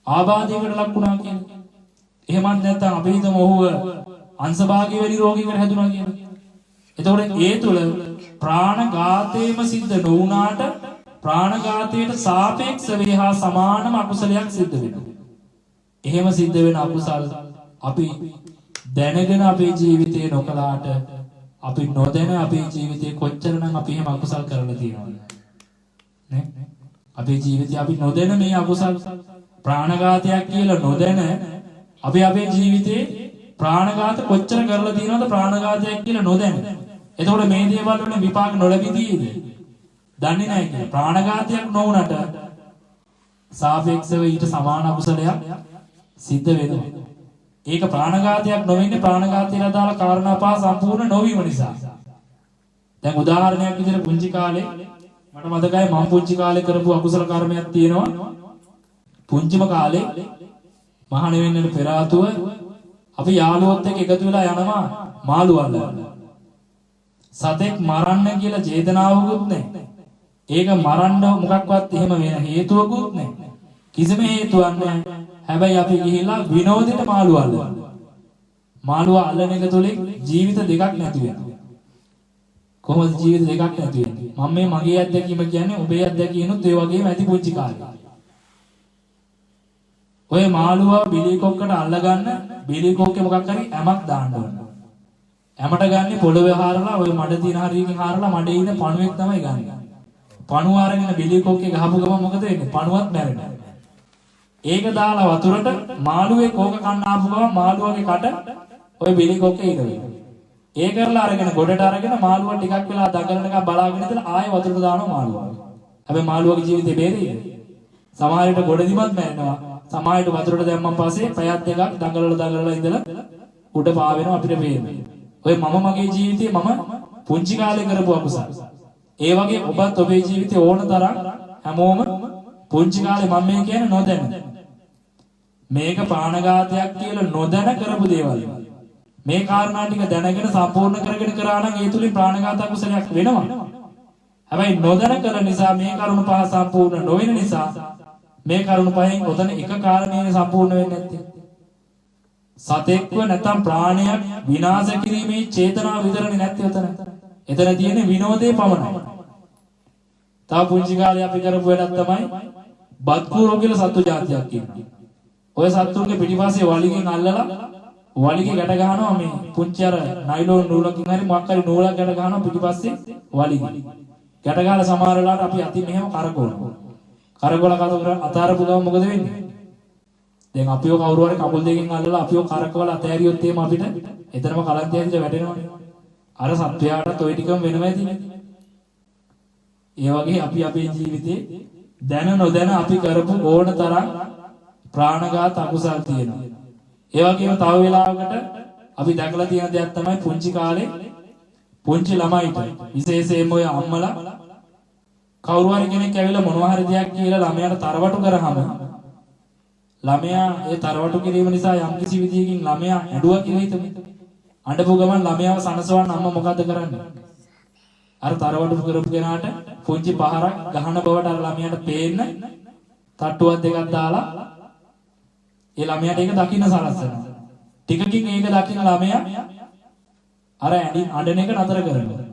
ආබාධයකට ලක් වුණා කියන්නේ. එහෙමත් නැත්නම් අපි හිතමු ඔහුව අංශභාගී වෙලි රෝගයකට හැදුනා කියලා. එතකොට ඒ තුල ප්‍රාණඝාතයම සිද්ධ නොවුනාට ප්‍රාණඝාතයට සාපේක්ෂව හා සමානම අකුසලයක් සිද්ධ වෙනවා. එහෙම සිද්ධ වෙන අකුසල් අපි දැනගෙන අපේ ජීවිතේ නොකලාට අපි නොදැන අපේ ජීවිතේ කොච්චරනම් අපි එහෙම අකුසල් කරලා තියෙනවද නේ? අපේ ජීවිතේ අපි නොදැන මේ අකුසල් ප්‍රාණඝාතයක් කියලා නොදැන අපි අපේ ජීවිතේ ප්‍රාණඝාත කොච්චර කරලා තියෙනවද ප්‍රාණඝාතයක් කියලා නොදැන. එතකොට මේ දේවල් වල විපාක නොලැබීද? දන්නේ නැහැ කියලා. ප්‍රාණඝාතයක් නොවුනට සාපේක්ෂව ඊට සමාන අකුසලයක් සිද්ධ වෙනවා. ඒක ප්‍රාණඝාතයක් නොවෙන්නේ ප්‍රාණඝාතයට අදාළ කාරණා පහ සම්පූර්ණ නොවීම නිසා. දැන් උදාහරණයක් විදිහට පුංචි කාලේ මට මතකයි මම පුංචි කාලේ කරපු අකුසල කර්මයක් තියෙනවා. පුංචිම කාලේ මහාන වෙන්නට පෙර ආතුව අපි යාළුවොත් එක්ක එකතු වෙලා යනවා මාළු අල්ලන්න. සතෙක් මරන්න කියලා චේතනාවකුත් නැහැ. ඒක මරන්න මොකක්වත් එහෙම වෙන හේතුවකුත් නැහැ. කිසිම හේතුවක් නැහැ. හැබැයි අපි ගිහිල්ලා විනෝදෙට මාළු අල්ලනවා. මාළුව අල්ලන එක තුලින් ජීවිත දෙකක් නැති වෙනවා. කොහොමද ජීවිත දෙකක් නැති වෙන්නේ? මම මේ මගේ අත්දැකීම කියන්නේ ඔබේ අත්දැකීමත් ඒ වගේම ඇති පුංචි කාලේ. ඔය මාළුව බිලි කොක්කට අල්ලගන්න බිලි කොක්කේ මොකක් හරි ඇමක් දාන්න ඕන. ඇමට ගන්නේ පොළවේ හාරලා ඔය මඩ තියෙන හරියකින් හාරලා මඩේ ඉන්න පණුවෙක් තමයි ගන්නේ. පණුව අරගෙන බිලි කොක්කේ ගහපු ගමන් මොකද වෙන්නේ? පණුවත් මැරෙනවා. ඒක දාලා වතුරට මාළුවේ කෝක කන්න ආපු ගමන් මාළුවගේ කට ඔය බිලි කොක්කේ ඉරවෙනවා. ඒ කරලා අරගෙන ගොඩට අරගෙන මාළුව ටිකක් වෙලා දඟලනකම් බලාගෙන ඉඳලා ආයෙ වතුරට දානවා මාළුවා. හැබැයි මාළුවගේ ජීවිතේ බේරෙයිද? සමහර විට ගොඩදිමත් මැරෙනවා. සමහර විට වතුරට දැම්මන් පස්සේ පැයක් දෙකක් දඟලලා ඉඳලා උඩ පාවෙනවා අපිට පේන්නේ. ඔය මගේ ජීවිතේ මම පුංචි කාලේ කරපු අකුසල්. ඒ වගේ ඔබත් ඔබේ ජීවිතේ ඕන තරම් හැමෝම පුංචි කාලේ මම මේ කියන්නේ නොදැන. මේක ප්‍රාණඝාතයක් කියලා නොදැන කරපු දේවල්. මේ කාරණා ටික දැනගෙන සම්පූර්ණ කරගෙන කරා නම් ඒ තුලින් ප්‍රාණඝාත අකුසලයක් වෙනවා. හැබැයි නොදැන කළ නිසා මේ කරුණ පහ සම්පූර්ණ නොවෙන නිසා මේ කරුණ පහෙන් ඔතන එක කාරණේනේ සම්පූර්ණ වෙන්නේ නැත්තේ. සතෙක්ව නැත්නම් ප්‍රාණයක් විනාශ කිරීමේ චේතනාව විතරනේ නැත්තේ ඔතන. එතන තියෙන්නේ විනෝදේ පමණයි. තා පුංචි කාලේ අපි කරපු වැඩක් තමයි බත්කූරෝ කියලා සත්තු జాතියක් ඉන්නවා. ඔය සත්තුන්ගේ පිටිපස්සේ වලිගෙන් අල්ලලා වලිගේ ගැට ගහනවා මේ පුංචි අර නයිලෝන් නූලකින් හරි මොකක් හරි නූලක් ගැට ගහනවා පිටිපස්සේ වලිගේ. ගැට ගහලා සමහර වෙලාවට අපි අතින් මෙහෙම කරකවනවා. කරකවලා අතාරපු ගමන් මොකද වෙන්නේ? දැන් අපිව කවුරු හරි කකුල් දෙකෙන් අල්ලලා අපිව කරකවලා අතෑරියොත් එහෙම අපිට එතරම් කලන්තය ඇවිල්ලා වැටෙනවනේ. අර සත්වයාට toy ටිකම වෙනවා ඇති. ඒ වගේ අපි අපේ ජීවිතේ දැන නොදැන අපි කරපු ඕන තරම් ප්‍රාණඝාත අකුසල් තියෙනවා. ඒ වගේම තව වෙලාවකට අපි දැකලා තියෙන දෙයක් තමයි පුංචි කාලේ පුංචි ළමයිට විශේෂයෙන්ම ඔය අම්මලා කවුරු හරි කෙනෙක් ඇවිල්ලා මොනවා හරි දෙයක් කියලා ළමයාට තරවටු කරාම ළමයා ඒ තරවටු කිරීම නිසා යම්කිසි විදියකින් ළමයා ඇඬුවා කියලා හිතමු. අඬපු ගමන් ළමයාව සනසවන්න අම්මා මොකද කරන්නේ? අර තරවටු කරපු කෙනාට පුංචි පහරක් ගහන බවට අර ළමයාට පේන්න තට්ටුවක් දෙකක් දාලා ඒ ළමයාට ඒක දකින්න සලස්සනවා. ටිකකින් ඒක දකින්න ළමයා අර අඬන එක නතර කරනවා.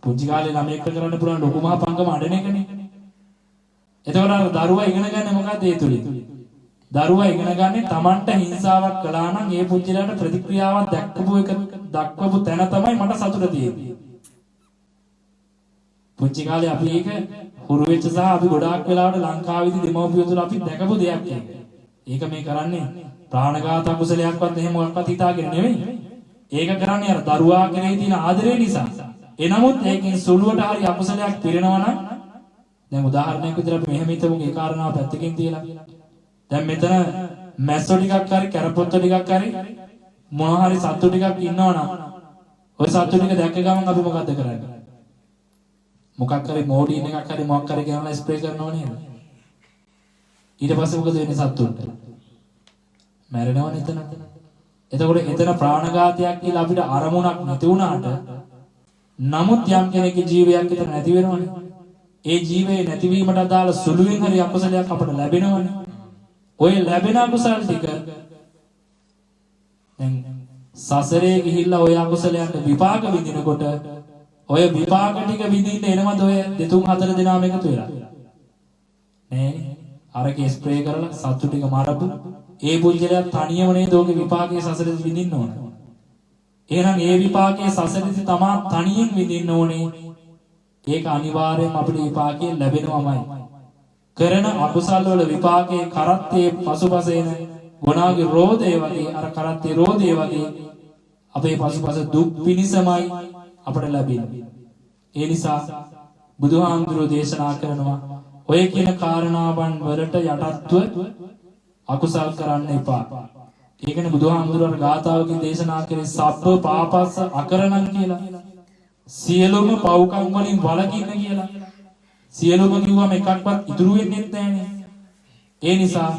පුංචි කාලේ ළමයෙක් කරන්න පුළුවන් ලොකු මහ පංගම අඬන එකනේ. එතකොට අර දරුවා ඉගෙන ගන්න මොකද්ද ඒ තුලින්? දරුවා ඉගෙන ගන්නේ Tamanට හිංසාවක් කළා නම් ඒ පුංචිලාට ප්‍රතික්‍රියාවක් දක්වපු තැන තමයි මට සතුට තියෙන්නේ. පුංචි කාලේ අපි ඒක හුරු වෙච්ච සහ අපි ගොඩාක් වෙලාවට ලංකාවේදී දෙමව්පියෝ තුල අපි දැකපු දෙයක් ඒක. ඒක මේ කරන්නේ ප්‍රාණඝාත අකුසලයක්වත් එහෙම මොකක්වත් හිතාගෙන නෙවෙයි. ඒක කරන්නේ අර දරුවා කෙරෙහි තියෙන ආදරය නිසා. එනමුත් ඒකෙන් සුළුවට හරි අකුසලයක් පිරෙනවා නම් දැන් උදාහරණයක් විදිහට අපි මෙහෙම හිතමු ඒ කාරණාව පැත්තකින් තියලා. දැන් මෙතන මැස්සෝ ටිකක් හරි කැරපොත්තෝ ටිකක් හරි මොනවා හරි සත්තු ටිකක් ඉන්නවනම් ওই සත්තු ටික දැක්ක ගමන් අපි මොකද්ද කරන්නේ? මොකක් හරි මෝඩින් එකක් හරි මොකක් හරි ගෙනලා ස්ප්‍රේ කරනව නේද? ඊට පස්සේ මොකද වෙන්නේ සත්තුන්ට? මැරෙනවනේ එතන. එතකොට එතන ප්‍රාණඝාතයක් කියලා අපිට අරමුණක් නැති වුණාට නමුත් යම් කෙනෙකුගේ ජීවයක් එතන නැති වෙනවනේ. ඒ ජීවේ නැතිවීමට අදාළ සුළුවෙන් හරි අකුසලයක් අපට ලැබෙනවනේ. ඔය ලැබෙන අකුසල් ටික දැන් සසරේ ගිහිල්ලා ඔය අකුසලයන්ට විපාක විඳිනකොට ඔය විපාක ටික විඳින්න එනවද ඔය 2-4 දෙනාම එකතු වෙලා? නෑ. අරකේ ස්ප්‍රේ කරලා සත්තු ටික මරපු ඒ පුජ්‍යලයා තනියම නේද ඔගේ විපාකයේ සසරේ විඳින්න ඕන. එහෙනම් ඒ විපාකයේ සසරේදී තමා තනියෙන් විඳින්න ඕනේ. ඒක අනිවාර්යයෙන්ම අපිට විපාකයෙන් ලැබෙනවමයි. කරන අකුසල් වල විපාකයේ කරත්තේ පසුපස එන ගුණාගේ රෝධය වගේ අර කරත්තේ රෝධය වගේ අපේ පසුපස දුක් පිනිසමයි අපට ලැබෙන්නේ. ඒ නිසා බුදුහාමුදුරෝ දේශනා කරනවා ඔය කියන කාරණාවන් වලට යටත්ව අකුසල් කරන්න එපා. ඒකනේ බුදුහාමුදුරෝ ගාථාවකින් දේශනා කරේ සබ්බ පාපස්ස අකරණං කියලා. සියලුම පව්කම් වලින් වළකින්න කියලා. සියලුම කිව්වම එකක්වත් ඉතුරු වෙන්නේ නැහැනේ. ඒ නිසා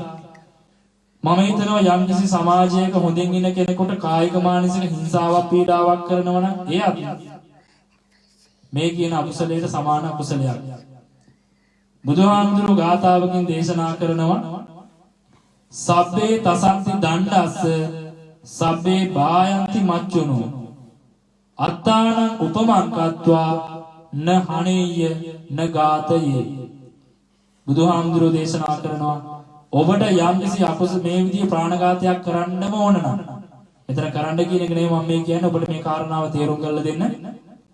මම හිතනවා යම්කිසි සමාජයක හොඳින් ඉන්න කෙනෙකුට කායික මානසික හිංසාවක් පීඩාවක් කරනවා නම් එයත් මේ කියන අකුසලයට සමාන අකුසලයක්. බුදුහාමුදුරුවෝ ගාථාවකින් දේශනා කරනවා සබ්බේ තසන්ති දණ්ඩස්ස සබ්බේ බායන්ති මච්චුනෝ අත්තානං උපමංකත්වා න හණේය න ගාතයේ. බුදුහාමුදුරුවෝ දේශනා කරනවා ඔබට යම්කිසි අකුසල මේ විදිහේ ප්‍රාණඝාතයක් කරන්නම ඕන නම් මෙතන කරන්න කියන එක නෙවෙයි මම මේ කියන්නේ ඔබට මේ කාරණාව තේරුම් කරලා දෙන්න.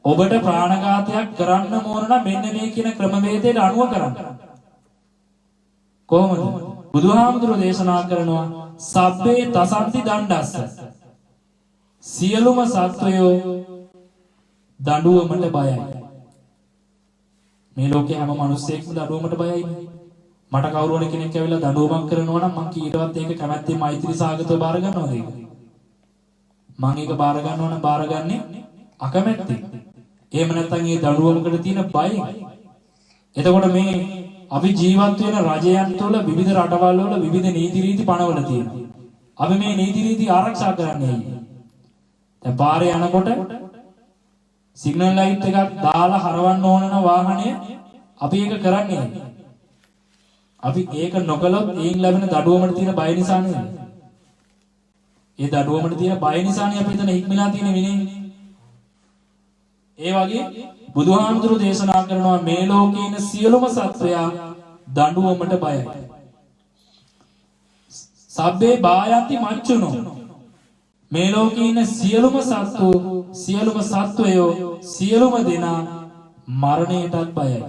ඔබට ප්‍රාණඝාතයක් කරන්නම ඕන නම් මෙන්න මේ කියන ක්‍රමවේදයට අනුව කරන්න. කොහොමද? බුදුහාමුදුරුවෝ දේශනා කරනවා සබ්බේ තසන්ති දණ්ඩස්ස සියලුම සත්වයෝ දඬුවමට බයයි. මේ ලෝකේ හැම මිනිස්සෙක්ම දඬුවමට බයයි. මට කවුරු හරි කෙනෙක් ඇවිල්ලා දඬුවමක් කරනවා නම් මං කීයටවත් ඒක කැමැත්තෙන් මෛත්‍රී සාගතව බාර ගන්නවද ඒක? මං ඒක බාර ගන්නවා නම් බාරගන්නේ අකමැත්තෙන්. එහෙම නැත්නම් මේ දඬුවමකට තියෙන බයෙන්. එතකොට මේ අපි ජීවත් වෙන රජයන් තුළ විවිධ රටවල් වල විවිධ නීති රීති පනවල තියෙනවා. අපි මේ නීති රීති ආරක්ෂා කරන්නේ ඇයි? දැන් පාරේ යනකොට සිග්නල් ලයිට් එකක් දාලා හරවන්න ඕන නම් වාහනය අපි ඒක කරන්නේ නැහැ. අපි ඒක නොකළොත් ඒන් ලැබෙන දඩුවමට තියෙන බය නිසා නේද? ඒ දඩුවමට තියෙන බය නිසානේ අපි එතන හික්මලා තියෙන විනේ. ඒ වගේ බුදුහාමුදුරු දේශනා කරනවා මේ ලෝකේ ඉන්න සියලුම සත්වයා දඬුවමට බයයි. සබ්බේ බායන්ති මච්චුනෝ මේ ලෝකේ ඉන්න සියලුම සත්වයෝ සියලුම දෙනා මරණයටත් බයයි.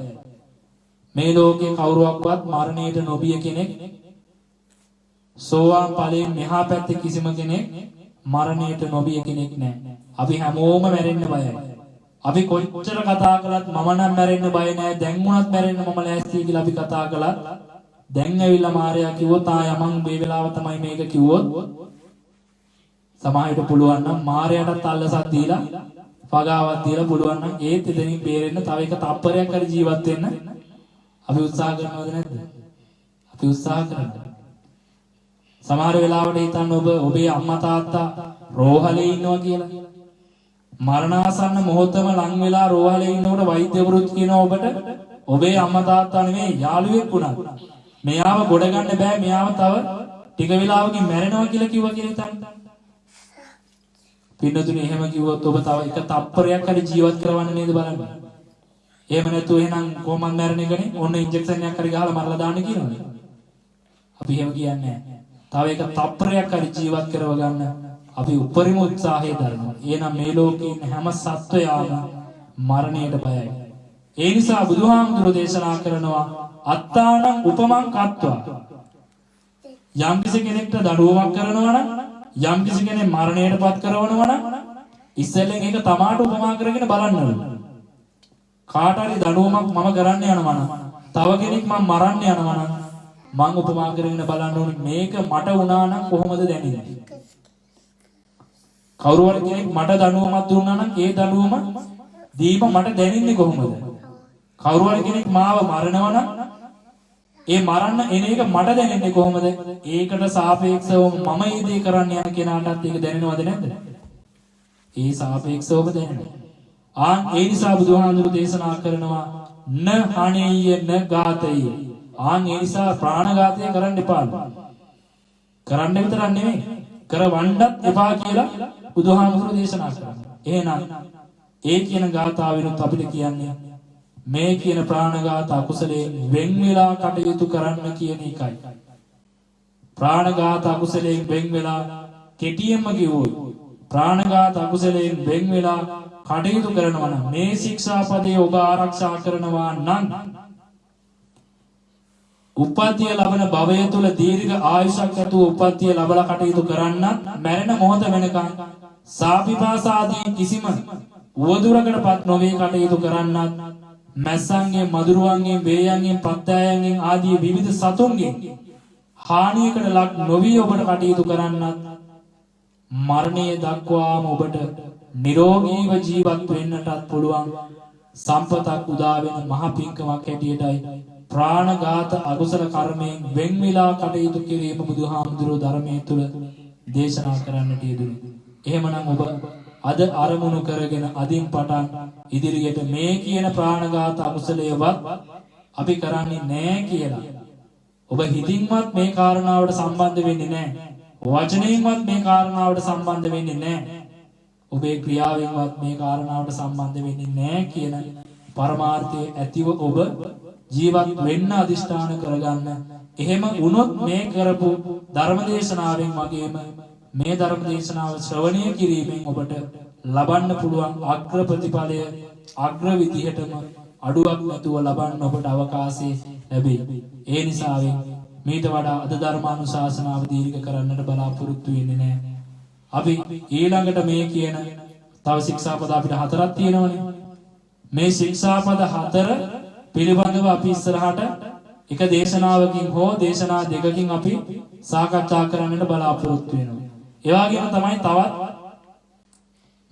මේ ලෝකේ කවුරුවක්වත් මරණයට නොබිය කෙනෙක් සෝවාන් ඵලයෙන් මෙහා පැත්තේ කිසිම කෙනෙක් මරණයට නොබිය කෙනෙක් නැහැ. අපි හැමෝම මැරෙන්න බයයි. අපි කොච්චර කතා කළත් මම නම් මැරෙන්න බය නෑ දැන් වුණත් මැරෙන්න මම ලෑස්තියි කියලා අපි කතා කළත් දැන් ඇවිල්ලා මාරයා කිව්වොත් යමන් මේ වෙලාව තමයි මේක කිව්වොත් සමාහයට පුළුවන් නම් මාරයාටත් අල්ලසක් දීලා පගාවක් දීලා පුළුවන් නම් ඒත් එතනින් බේරෙන්න තව එක තප්පරයක් හරි ජීවත් වෙන්න අපි උත්සාහ කරනවද නැද්ද? අපි උත්සාහ කරනවා. සමහර වෙලාවට හිතන්න ඔබේ අම්මා තාත්තා රෝහලේ ඉන්නවා කියලා. මරණාසන්න මොහොතම ලං වෙලා රෝහලේ ඉන්නකොට වෛද්‍යවරුත් කියනවා ඔබට ඔබේ අම්මා තාත්තා නෙමෙයි යාළුවෙක් වුණා. මෙයාව ගොඩ ගන්න බෑ මෙයාව තව ටික වෙලාවකින් මැරෙනවා කියලා කිව්වා කියලා හිතන්න. පින්නතුනේ එහෙම කිව්වොත් ඔබ තව එක තප්පරයක් හරි ජීවත් කරවන්න නේද බලන්න. එහෙම නැතුව එහෙනම් කොහොමද මැරෙන එකනේ? ඔන්න ඉන්ජෙක්ෂන් එකක් හරි ගහලා මරලා දාන්න කියනවනේ. අපි එහෙම කියන්නේ නැහැ. තව එක තප්පරයක් හරි ජීවත් කරව ගන්න අපි උපරිම උත්සාහය දරනවා. එහෙනම් මේ ලෝකේ ඉන්න හැම සත්වයාම මරණයට බයයි. ඒ නිසා බුදුහාමුදුරෝ දේශනා කරනවා අත්තානං උපමං කତ୍වා. යම් කෙනෙක්ට දඬුවමක් කරනවා නම් යම් කෙනෙක් මරණයටපත් කරනවා නම් ඉස්සෙල්ලෙන් ඒක තමාට උපමා කරගෙන බලන්න ඕනේ. කාට හරි දඬුවමක් මම කරන්න යනවා නම් තව කෙනෙක් මම මරන්න යනවා නම් මම උපමා කරගෙන බලන්න ඕනේ මේක මට වුණා නම් කොහොමද දැනෙන්නේ? කවුරු හරි කෙනෙක් මට දඬුවමක් දුන්නා නම් ඒ දඬුවම දීම මට දැනෙන්නේ කොහොමද? කවුරු හරි කෙනෙක් මාව මරනවා නම් ඒ මරන්න එන එක මට දැනෙන්නේ කොහොමද? ඒකට සාපේක්ෂව මම මේ දේ කරන්න යන කෙනාටත් ඒක දැනෙනවද නැද්ද? ඒ සාපේක්ෂවම දැනෙනවා. ඒ නිසා බුදුහාමුදුරු දේශනා කරනවා න හණෙය්‍ය න ගාතය. ඒ නිසා ප්‍රාණඝාතය කරන්න එපා. කරන්න විතරක් නෙමෙයි කරවන්නත් එපා කියලා බුදුහාමුදුරු දේශනා කරනවා. එහෙනම් ඒ කියන ගාථාවෙනුත් අපිට කියන්නේ මේ කියන ප්‍රාණඝාත අකුසලයෙන් වෙන් වෙලා කටයුතු කරන්න කියන එකයි. ප්‍රාණඝාත අකුසලයෙන් වෙන් වෙලා කෙටියෙන්ම කිව්වොත් ප්‍රාණඝාත අකුසලයෙන් වෙන් වෙලා කටයුතු කරනවා නම් මේ ශික්ෂාපදේ ඔබ ආරක්ෂා කරනවා නම් උප්පත්තිය ලබන භවය තුල දීර්ඝ ආයුෂක් ඇතුව උප්පත්තිය ලබලා කටයුතු කරන්නත් මරණ මොහොත වෙනකන් සාපිපාසාදී කිසිම උවදුරකටපත් නොවේ කටයුතු කරන්නත් මැස්සන්ගේ මදුරුවන්ගේ වේයන්ගේ පත්තෑයන්ගේ ආදී විවිධ සතුන්ගේ හානියකට ලක් නොවි ඔබට කටයුතු කරන්නත් මරණය දක්වාම ඔබට නිරෝගීව ජීවත් වෙන්නටත් පුළුවන් සම්පතක් උදා වෙන මහ පිංකමක් හැටියටයි ප්‍රාණඝාත අකුසල කර්මයෙන් වෙන් වෙලා කටයුතු කිරීම බුදුහාමුදුරුවෝ ධර්මයේ තුල දේශනා කරන්නට යෙදුනේ. එහෙමනම් ඔබ අද අරමුණු කරගෙන අදින් පටන් ඉදිරියට මේ කියන ප්‍රාණඝාත අකුසලයවත් අපි කරන්නේ නැහැ කියලා. ඔබ හිතින්වත් මේ කාරණාවට සම්බන්ධ වෙන්නේ නැහැ. වචනයෙන්වත් මේ කාරණාවට සම්බන්ධ වෙන්නේ නැහැ. ඔබේ ක්‍රියාවෙන්වත් මේ කාරණාවට සම්බන්ධ වෙන්නේ නැහැ කියන පරමාර්ථයේ ඇතිව ඔබ ජීවත් වෙන්න අදිෂ්ඨාන කරගන්න. එහෙම වුණොත් මේ කරපු ධර්මදේශනාවෙන් වගේම මේ ධර්මදේශනාව ශ්‍රවණය කිරීමෙන් ඔබට ලබන්න පුළුවන් අග්‍ර ප්‍රතිඵලය අග්‍ර විදිහටම අඩුවක් නැතුව ලබන්න ඔබට අවකාශය ලැබෙයි. ඒ නිසාවෙන් මේට වඩා අද ධර්මානුශාසනාව දීර්ඝ කරන්නට බලාපොරොත්තු වෙන්නේ නැහැ. අපි ඊළඟට මේ කියන තව ශික්ෂාපද අපිට 4ක් තියෙනවනේ. මේ ශික්ෂාපද 4 පිළිබඳව අපි ඉස්සරහට එක දේශනාවකින් හෝ දේශනා දෙකකින් අපි සාකච්ඡා කරන්නට බලාපොරොත්තු වෙනවා. ඒ වගේම තමයි තවත්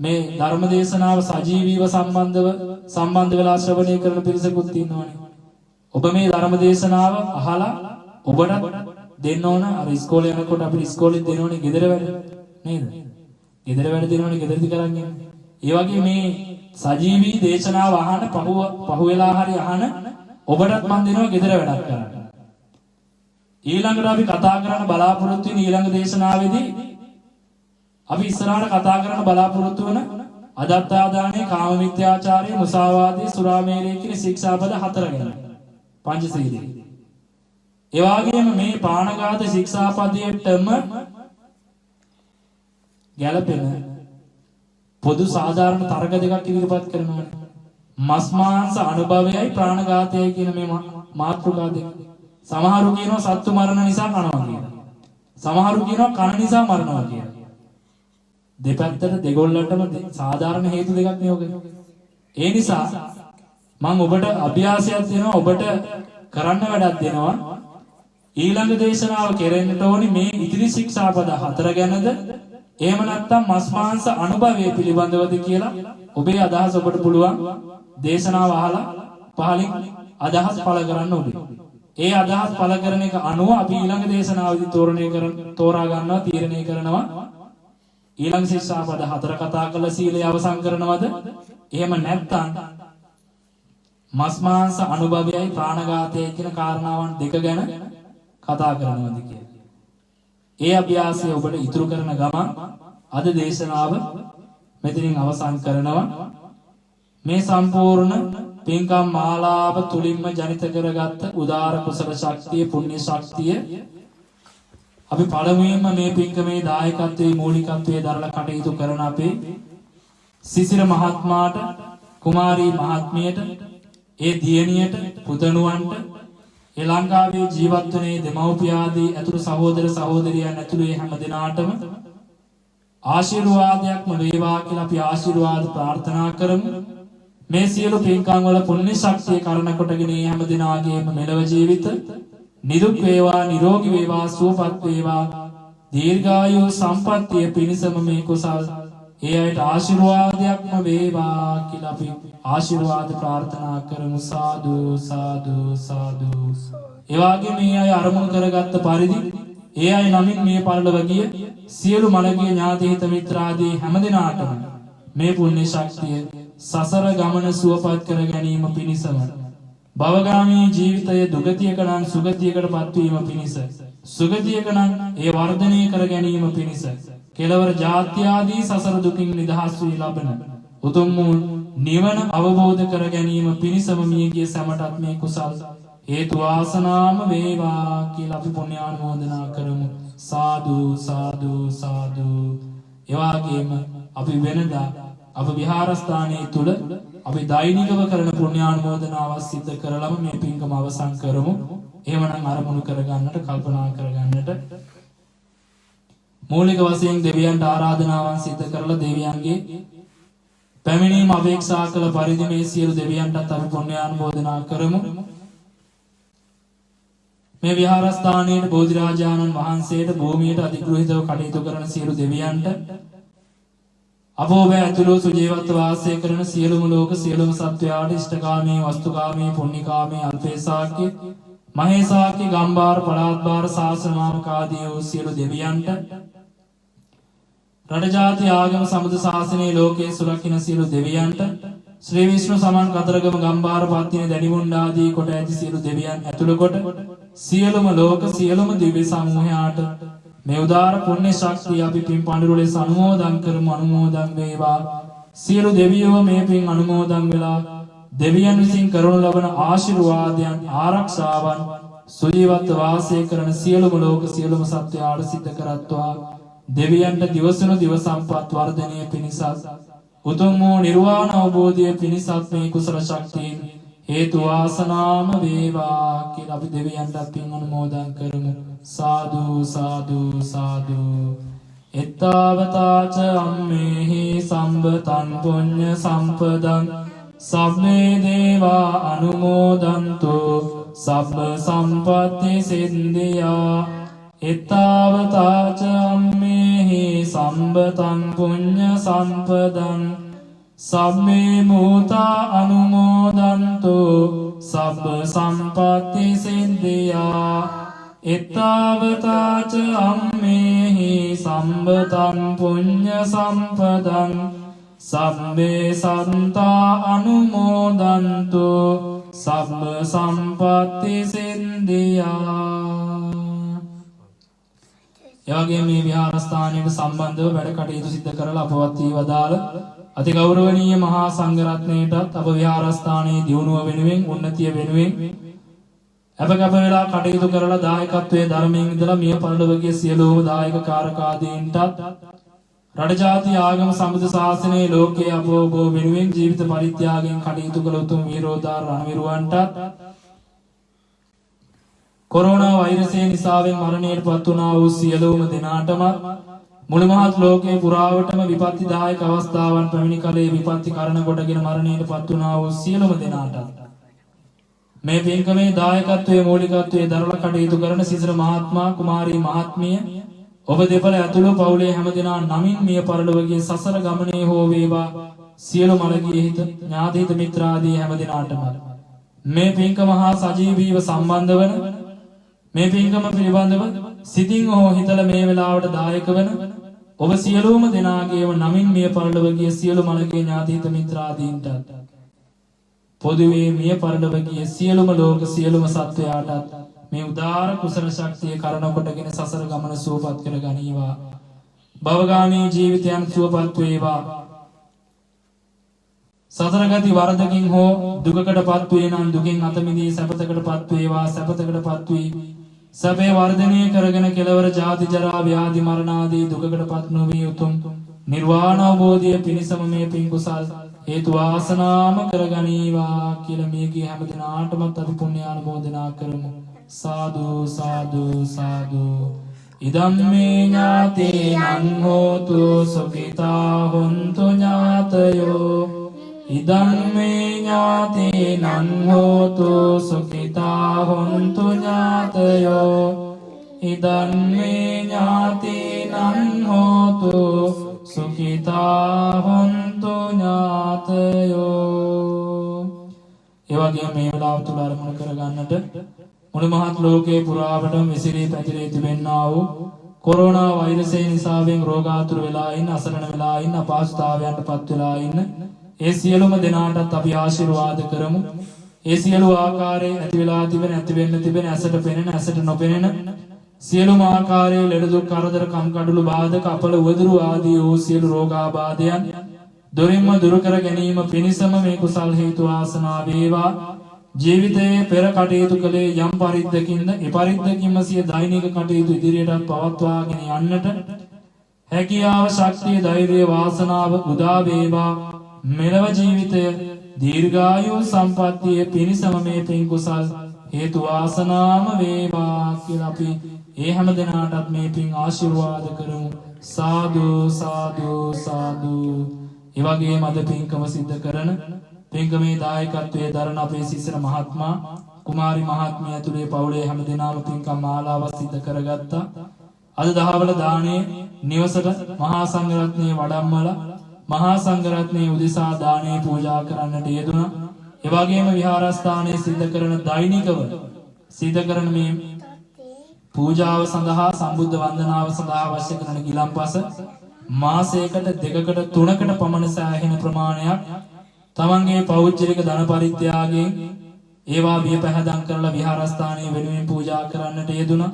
මේ ධර්ම දේශනාව සජීවීව සම්බන්ධ වෙලා ශ්‍රවණය කරන පිරිසකුත් ඉන්නවනේ. ඔබ මේ ධර්ම දේශනාව අහලා ඔබට දෙන්න ඕන අර ඉස්කෝලේ යනකොට අපිට ඉස්කෝලේ දෙනෝනේ ගෙදර වැඩ නේද? ගෙදර වැඩ දෙනෝනේ ගෙදරදි කරන්නේ. ඒ වගේ මේ සජීවී දේශනාව අහන පහු වෙලා හරි අහන ඔබටත් මම දෙනවා ගෙදර වැඩක් කරන්න. ඊළඟට අපි කතා කරන්න බලාපොරොත්තු වෙන ඊළඟ දේශනාවේදී අපි ඉස්සරහට කතා කරන්න බලාපොරොත්තු වෙන අදත්තාදානයේ කාම මිත්‍යාචාරයේ මුසාවාදයේ සුරාමේරයේ කියන ශික්ෂාපද 4 ගැන පංචශීලයේ. ඒ වගේම මේ ප්‍රාණඝාත ශික්ෂාපදයටම ගැළපෙන පොදු සාධාරණ තර්ක දෙකක් ඉදිරිපත් කරනවා. මස් මාංශ අනුභවයයි ප්‍රාණඝාතයයි කියන මේ මාතෘකා දෙක. සමහරු කියනවා සත්තු මරණ නිසා කනවා කියලා. සමහරු කියනවා කන නිසා මරනවා කියලා. දෙපැත්තට දෙගොල්ලන්ටම සාධාරණ හේතු දෙකක් නේ ඔක. ඒ නිසා මම ඔබට අභ්‍යාසයක් දෙනවා ඔබට කරන්න වැඩක් දෙනවා ඊළඟ දේශනාව කෙරෙන්නට ඕනි මේ ඉදිරි ශික්ෂාපද 4 ගැනද එහෙම නැත්නම් මස් මාංශ අනුභවයේ පිළිබඳවද කියලා ඔබේ අදහස ඔබට පුළුවන් දේශනාව අහලා පහලින් අදහස් පළ කරන්න ඔබේ. ඒ අදහස් පළ කරන එක අනුව අපි ඊළඟ දේශනාවදී තෝරා ගන්නවා තීරණය කරනවා ඊළඟ ශික්ෂාපද 4 කතා කළ සීලය අවසන් කරනවද? එහෙම නැත්නම් මස් මාංශ අනුභවයයි ප්‍රාණඝාතයයි කියන කාරණාවන් දෙක ගැන කතා කරනවද කියලා. ඒ අභ්‍යාසය ඔබට ඉතුරු කරන ගමන් අද දේශනාව මෙතනින් අවසන් කරනවා. මේ සම්පූර්ණ පින්කම් මාලාව තුලින්ම ජනිත කරගත්ත උදාර කුසල ශක්තිය පුණ්‍ය ශක්තිය අපි පළමුවෙන්ම මේ පින්කමේ දායකත්වයේ මූලිකත්වයේ දරලා කටයුතු කරන අපේ සිසිර මහත්මයාට කුමාරී මහත්මියට ඒ දියණියට පුතණුවන්ට ඒ ලංකාවේ ජීවත් වුණේ දෙමව්පිය ආදී අතුරු සහෝදර සහෝදරියන් ඇතුළු ඒ හැම දිනාටම ආශිර්වාදයක්ම වේවා කියලා අපි ආශිර්වාද ප්‍රාර්ථනා කරමු. මේ සියලු පින්කම් වල පුණ්‍ය ශක්තිය කරන කොටගෙන මේ හැම දිනාගේම මෙලව ජීවිත නිදුක් වේවා නිරෝගී වේවා සුවපත් වේවා දීර්ඝායු සම්පන්නිය පිණිසම මේ කුසල් ඒ අයට ආශිර්වාදයක්ම වේවා කියලා අපි ආශිර්වාද ප්‍රාර්ථනා කරමු. සාදු සාදු සාදු. ඒ වගේම මේ අය අරමුණු කරගත්ත පරිදි ඒ අය නමින් මේ පරලොව ගිය සියලු මළගිය ඥාති හිත මිත්‍රාදී හැම දිනාටම මේ පුණ්‍ය ශක්තිය සසර ගමන සුවපත් කර ගැනීම පිණිසම භවගාමී ජීවිතය දුගතියක නම් සුගතියකටපත් වීම පිණිස සුගතියක නම් ඒ වර්ධනය කර ගැනීම පිණිස කෙලවර ජාත්‍ය ආදී සසර දුකින් නිදහස් වී ලබන උතුම් නිවන අවබෝධ කර ගැනීම පිණිසම මියගිය සැමටත් මේ කුසල් හේතු වාසනාම වේවා කියලා අපි පුණ්‍යානුමෝදනා කරමු. සාදු සාදු සාදු. එවාගෙම අපි වෙනදා අප විහාරස්ථානයේ තුල අපි දෛනිකව කරන පුණ්‍යානුමෝදනාව සිද්ධ කරලම මේ පින්කම අවසන් කරමු. එහෙමනම් අරමුණු කරගන්නට කල්පනා කරගන්නට මූලික වශයෙන් දෙවියන්ට ආරාධනාවන් සිද්ධ කරලා දෙවියන්ගේ පැමිණීම අපේක්ෂා කළ පරිදි මේ සියලු දෙවියන්ටත් අපි පුණ්‍යානුමෝදනා කරමු. මේ විහාරස්ථානයේ බෝධිරාජානන් වහන්සේට භූමියට අධිග්‍රහිතව කටයුතු කරන සියලු දෙවියන්ට අපෝබෑ ඇතුළු සුජීවත්ව වාසය කරන සියලුම ලෝක සියලුම සත්වයාට ඉෂ්ඨකාමී වස්තුකාමී පුණ්‍යකාමී අල්පේසාක්‍ය මහේසාක්‍ය ගම්බාර පළාත්බාර ශාසනමාමකාදී වූ සියලු දෙවියන්ට රටජාති ආගම සමුද ශාසනයේ ලෝකයේ සුරකින්න සියලු දෙවියන්ට ශ්‍රී විෂ්ණු සමන් කතරගම ගම්බාර පත්තිනේ දැඩිමුණ්ඩ ආදී කොට ඇති සියලු දෙවියන් ඇතුළු කොට සියලුම ලෝක සියලුම දිව්‍ය සමූහයාට මේ උදාර පුණ්‍ය ශක්තිය අපි පින් පඬුරු ලෙස අනුමෝදන් කරමු. අනුමෝදන් වේවා. සියලු දෙවියෝ මේ පින් අනුමෝදන් වෙලා දෙවියන් විසින් කරනු ලබන ආශිර්වාදයන් ආරක්ෂාවන් සුජීවත්ව වාසය කරන සියලුම ලෝක සියලුම සත්වයාට සිද්ධ කරත්වා දෙවියන්ට දිවසුණු දිව සම්පත් වර්ධනය පිණිසත් උතුම් වූ නිර්වාණ අවබෝධය පිණිසත් මේ කුසල ශක්තියෙන් හේතු වාසනාම වේවා කියලා අපි දෙවියන්ට පින් අනුමෝදන් කරමු. සාදු සාදු සාදු. එත්තාවතාච අම්මේහි සම්බතං පුඤ්ඤ සම්පදං සබ්බේ දේවා අනුමෝදන්තු සබ්බ සම්පත්ති සිද්ධියා. එත්තාවතාච අම්මේහි සම්බතං පුඤ්ඤ සම්පදං සබ්බේ මුතා අනුමෝදන්තු සබ්බ සම්පත්ති සිද්ධියා. එත්තාවතාච අම්මේහි සම්බතං පුඤ්ඤ සම්පදං සබ්බේ සන්තා අනුමෝදන්තු සබ්බ සම්පත්ති සිද්ධියා. එවැගේ මේ විහාරස්ථානයට සම්බන්ධව වැඩ කටයුතු සිදු කරලා අපවත් වී වදාළ අති ගෞරවනීය මහා සංඝරත්නයටත් අප විහාරස්ථානයේ දියුණුව වෙනුවෙන් උන්නතිය වෙනුවෙන් අපකප වෙලා කටයුතු කරලා දායකත්වයේ ධර්මයෙන් ඉඳලා මිය පරලොවගේ සියලුම දායක කාරකාදීන්ටත් රට ජාති ආගම සමුද ශාසනයේ ලෝකයේ අපෝබෝ වෙනුවෙන් ජීවිත පරිත්‍යාගයෙන් කටයුතු කළ උතුම් වීරෝදාර රණවිරුවන්ටත් කොරෝනා වෛරසය නිසාවෙන් මරණයට පත් වුණා වූ සියලුම දෙනාටමත් මුළු මහත් ලෝකේ පුරාවටම විපත්තිදායක අවස්ථාවන් පැමිණි කලේ විපත්ති කරන කොටගෙන මරණයට පත් වුණා වූ සියලුම දෙනාට මේ පින්කමේ දායකත්වයේ මූලිකත්වයේ දරලා කටයුතු කරන සිසිර මහත්මයා කුමාරී මහත්මිය ඔබ දෙපළ ඇතුළු පවුලේ හැමදෙනා නමින් මිය පරලොවගේ සසර ගමනේ හෝ වේවා සියලු මළගිය හිත ඥාති හිත මිත්‍රාදී හැමදෙනාටම මේ පින්කම හා සජීවීව සම්බන්ධ වන මේ පින්කම පිළිබඳව සිතින් හෝ හිතලා මේ වෙලාවට දායක වන ඔබ සියලුම දෙනාගේම නමින් මිය පරලොවගේ සියලු මළගිය ඥාති හිත මිත්‍රාදීන්ට පොදුවේ මිය පරලොවගේ සියලුම ලෝක සියලුම සත්වයාටත් මේ උදාර කුසල ශක්තිය කරන කොටගෙන සසර ගමන සුවපත් කර ගනීවා භවගාමී ජීවිතයන් සුවපත් වේවා සතර ගති වරදකින් හෝ දුකකටපත් වේ නම් දුකින් අත මිදී සැපතකටපත් වේවා සැපතකටපත් වී සැපේ වර්ධනය කරගෙන කෙලවර ජාති ජරා ව්‍යාධි මරණ ආදී දුකකටපත් නොවී උතුම් නිර්වාණ අවබෝධය පිණිසම මේ පින් කුසල් හේතු වාසනාම කරගනීවා කියලා මේකේ හැම දිනාටමත් අපි පුණ්‍ය ආනුමෝදනා කරමු සාදු සාදු සාදු ඉදම්මේ ඥාතේනං හෝතු සුඛිතා හොන්තු ඥාතයෝ ඉදම්මේ ඥාතේනං හෝතු සුඛිතා හොන්තු ඥාතයෝ ඉදම්මේ ඥාතේනං හෝතු සුඛිතා හොන්තු ඥාතයෝ ඒ වගේම මේ වෙලාව තුල අරමුණු කරගන්නට මුළු මහත් ලෝකේ පුරාවටම විසිරී පැතිරී තිබෙනා වූ කොරෝනා වෛරසය නිසාවෙන් රෝගාතුර වෙලා ඉන්න අසරණ වෙලා ඉන්න අපහසුතාවයන්ටපත් වෙලා ඉන්න ඒ සියලුම දෙනාටත් අපි ආශිර්වාද කරමු ඒ සියලු ආකාරයේ ඇති වෙලා තිබෙන ඇති වෙන්න තිබෙන ඇසට පෙනෙන ඇසට නොපෙනෙන සියලුම ආකාරයේ ලෙඩ දුක් කරදර කම්කටොළු බාධක අපල උවදුරු ආදී වූ සියලු රෝගාබාධයන් දොරින්ම දුරු කර ගැනීම පිණිසම මේ කුසල් හේතු වාසනා වේවා ජීවිතයේ පෙර කටයුතු කළේ යම් පරිද්දකින්ද ඒ පරිද්දකින්ම සිය දෛනික කටයුතු ඉදිරියට පවත්වාගෙන යන්නට හැකියාව ශක්තිය ධෛර්යය වාසනාව උදා වේවා මෙලව ජීවිතය දීර්ඝායු සම්පන්නිය පිණිසම මේ පින් කුසල් හේතු වාසනාම වේවා කියලා අපි ඒ හැම දිනාටත් මේ පින් ආශිර්වාද කරමු සාදු සාදු සාදු ඒ වගේම අද පින්කම සිද්ධ කරන පින්කමේ දායකත්වයේ දරන අපේ සිසිර මහත්මයා කුමාරි මහත්මිය ඇතුළේ පවුලේ හැම දිනම පින්කම් මාලාවක් සිද්ධ කරගත්තා අද දහවල දානේ නිවසට මහා සංඝරත්නයේ වඩම්මලා මහා සංඝරත්නයේ උදෙසා දානේ පූජා කරන්නට යෙදුණා ඒ වගේම විහාරස්ථානයේ සිද්ධ කරන දෛනිකව සිද්ධ කරන මේ පූජාව සඳහා සම්බුද්ධ වන්දනාව සඳහා අවශ්‍ය කරන ගිලන්පස මාසයකට දෙකකට තුනකට පමණ සෑහෙන ප්‍රමාණයක් තමන්ගේ පෞද්ගලික ධන පරිත්‍යාගයෙන් ඒවා විපහදම් කරලා විහාරස්ථානයේ වෙනුවෙන් පූජා කරන්නට යෙදුණා.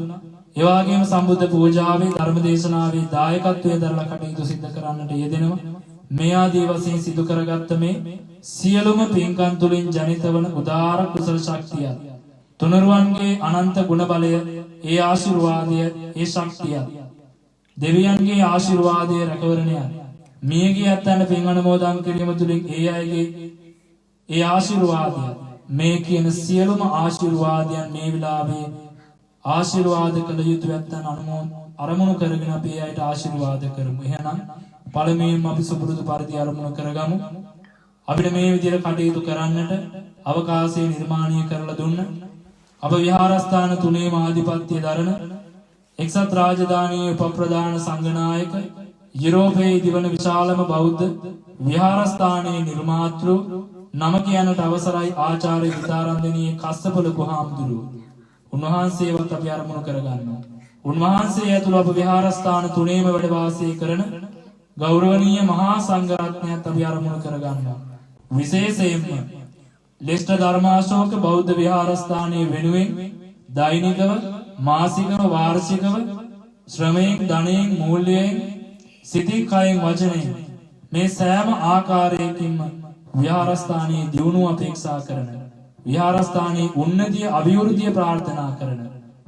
ඒ වගේම සම්බුද්ධ පූජාවේ ධර්ම දේශනාවේ දායකත්වයේ දරලා කටයුතු සිද්ධ කරන්නට යෙදෙනවා. මේ ආදී වශයෙන් සිදු කරගත්ත මේ සියලුම පින්කම් තුලින් ජනිත වන උදාර කුසල ශක්තිය තුනුරුවන්ගේ අනන්ත ගුණ බලය ඒ ආශිර්වාදය ඒ ශක්තිය දෙවියන්ගේ ආශිර්වාදය රැකවරණය මියගිය අතන පින් අනුමෝදන් කිරීම තුලින් ඒ අයගේ ඒ ආශිර්වාදය මේ කියන සියලුම ආශිර්වාදයන් මේ විලාවේ ආශිර්වාද කළ යුතු ඇත්තන් අරමුණු කරගෙන අපි ඒ අයට ආශිර්වාද කරමු. එහෙනම් පළමුවෙන්ම අපි සුපුරුදු පරිදි අරමුණු කරගමු. අපිට මේ විදිහට කටයුතු කරන්නට අවකාශය නිර්මාණය කරලා දුන්න අප විහාරස්ථාන තුනේම ආධිපත්‍ය දරන එක්සත් රාජධානී උපප්‍රධාන සංඝනායක යුරෝපයේ දිවන විශාලම බෞද්ධ විහාරස්ථානයේ නිර්මාතෘ නම කියනට අවසරයි ආචාර්ය විතාරන්දනී කස්සප ලොකු හාමුදුරුවෝ. උන්වහන්සේවත් අපි අරමුණු කරගන්නවා. උන්වහන්සේ ඇතුළු අප විහාරස්ථාන තුනේම වැඩ වාසය කරන ගෞරවනීය මහා සංඝරත්නයත් අපි අරමුණු කරගන්නවා. විශේෂයෙන්ම ලෙස්ටර් ධර්මාශෝක බෞද්ධ විහාරස්ථානයේ වෙනුවෙන් දෛනිකව මාසිකව වාර්ෂිකව ශ්‍රමයෙන් ධනයෙන් මූල්‍යයෙන් සිතින් කයෙන් වචනයෙන් මේ සෑම ආකාරයකින්ම විහාරස්ථානයේ දියුණුව අපේක්ෂා කරන විහාරස්ථානයේ උන්නතිය අභිවෘද්ධිය ප්‍රාර්ථනා කරන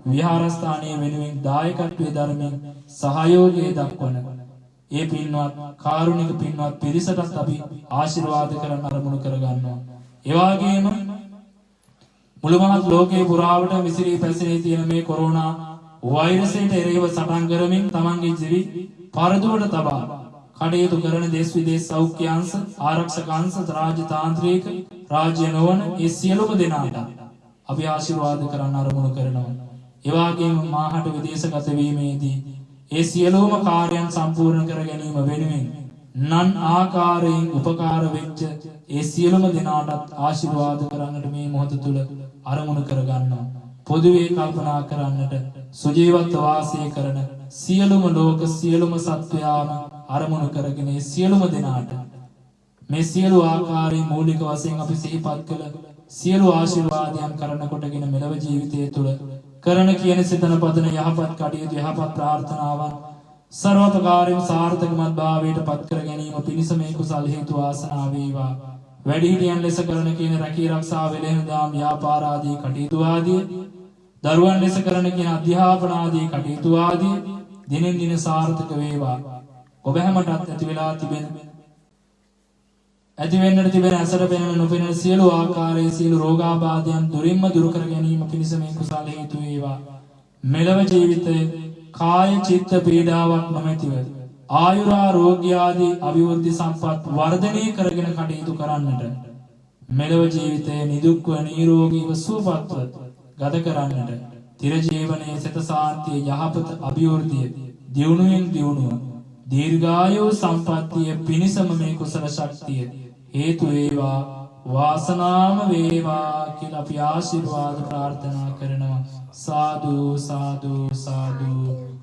විහාරස්ථානයේ වෙනුවෙන් දායකත්වයේ ධර්මයෙන් සහයෝගය දක්වන ඒ පින්වත් කාරුණික පින්වත් පිරිසටත් අපි ආශිර්වාද කරන්න අරමුණු කරගන්නවා. ඒ වගේම මුළු මහත් ලෝකේ පුරාවට විසිරී පැසිරී තියෙන මේ කොරෝනා වෛරසයට එරෙහිව සටන් කරමින් තමන්ගේ පරදුවට තබා කටයුතු කරන දේශ විදේශ සෞඛ්‍ය අංශ ආරක්ෂක අංශ රාජ්‍ය තාන්ත්‍රික රාජ්‍ය නොවන ඒ සියලුම දෙනාට අපි ආශිර්වාද කරන්න අරමුණු කරනවා. ඒ වගේම මාහට විදේශගත වීමේදී ඒ සියලුම කාර්යයන් සම්පූර්ණ කර ගැනීම වෙනුවෙන් නන් ආකාරයෙන් උපකාර වෙච්ච ඒ සියලුම දෙනාටත් ආශිර්වාද කරන්නට මේ මොහොත තුල අරමුණු කර ගන්නවා. පොදුවේ කල්පනා කරන්නට සුජීවත්ව වාසය කරන සියලුම ලෝක සියලුම සත්වයාම අරමුණු කරගෙන සියලුම දෙනාට මේ සියලු ආකාරයේ මූලික වශයෙන් අපි සිහිපත් කළ සියලු ආශිර්වාදයන් කරන කොටගෙන මෙලව ජීවිතය තුළ කරන කියන සිතන පදන යහපත් කටයුතු යහපත් ප්‍රාර්ථනාවන් සර්වපකාරයෙන් සාර්ථකමත් භාවයට පත් කර ගැනීම පිණිස මේ කුසල් හේතු වාසනා වේවා. වැඩිහිටියන් ලෙස කරන කියන රැකී ආරක්ෂා වෙලෙන දාම් ව්‍යාපාර ආදී කටයුතු ආදී දරුවන් ලෙස කරන කියන අධ්‍යාපන ආදී කටයුතු ආදී දිනෙන් දින සාර්ථක වේවා. ඔබ හැමටත් ඇති වෙලා තිබෙන ඇති වෙන්නට තිබෙන අසර පෙනෙන නොපෙනෙන සියලු ආකාරයේ සියලු රෝගාබාධයන් දුරින්ම දුරු කර ගැනීම පිණිස මේ කුසල හේතු වේවා. මෙලව ජීවිතයේ කාය චිත්ත පීඩාවක් නොමැතිව ආයුරාෝග්‍ය ආදී අභිවෘද්ධි සම්පත් වර්ධනය කරගෙන කටයුතු කරන්නට මෙලව ජීවිතයේ නිදුක්ව නිරෝගීව සුවපත්ව ගත කරන්නට තිර ජීවනයේ සිත සාන්තිය යහපත අභිවෘද්ධිය දියුණුවෙන් දියුණුව දීර්ඝායු සම්පත්තිය පිණිසම මේ කුසල ශක්තිය හේතු වේවා වාසනාම වේවා කියලා අපි ආශිර්වාද ප්‍රාර්ථනා කරනවා. සාදු සාදු සාදු.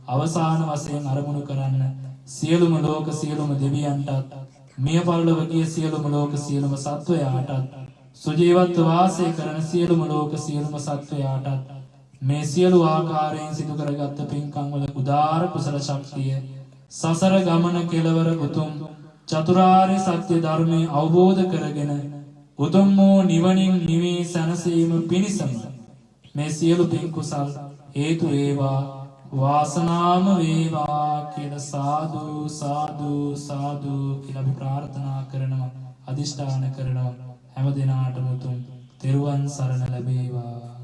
අවසාන වශයෙන් අරමුණු කරන්න සියලුම ලෝක සියලුම දෙවියන්ටත් මිය පරලොව ගිය සියලුම ලෝක සියලුම සත්වයාටත් සුජීවත්ව වාසය කරන සියලුම ලෝක සියලුම සත්වයාටත් මේ සියලු ආකාරයෙන් සිදු කරගත් පින්කම් වල උදාර කුසල ශක්තිය සසර ගමන කෙලවර උතුම් චතුරාර්ය සත්‍ය ධර්මය අවබෝධ කරගෙන උතුම් වූ නිවනින් නිවී සැනසීම පිණිසම මේ සියලු පින් කුසල් හේතු වේවා වාසනාම වේවා කියලා සාදු සාදු සාදු කියලා අපි ප්‍රාර්ථනා කරනවා අදිෂ්ඨාන කරනවා. හැම දිනාටම උතුම් තෙරුවන් සරණ ලැබේවා.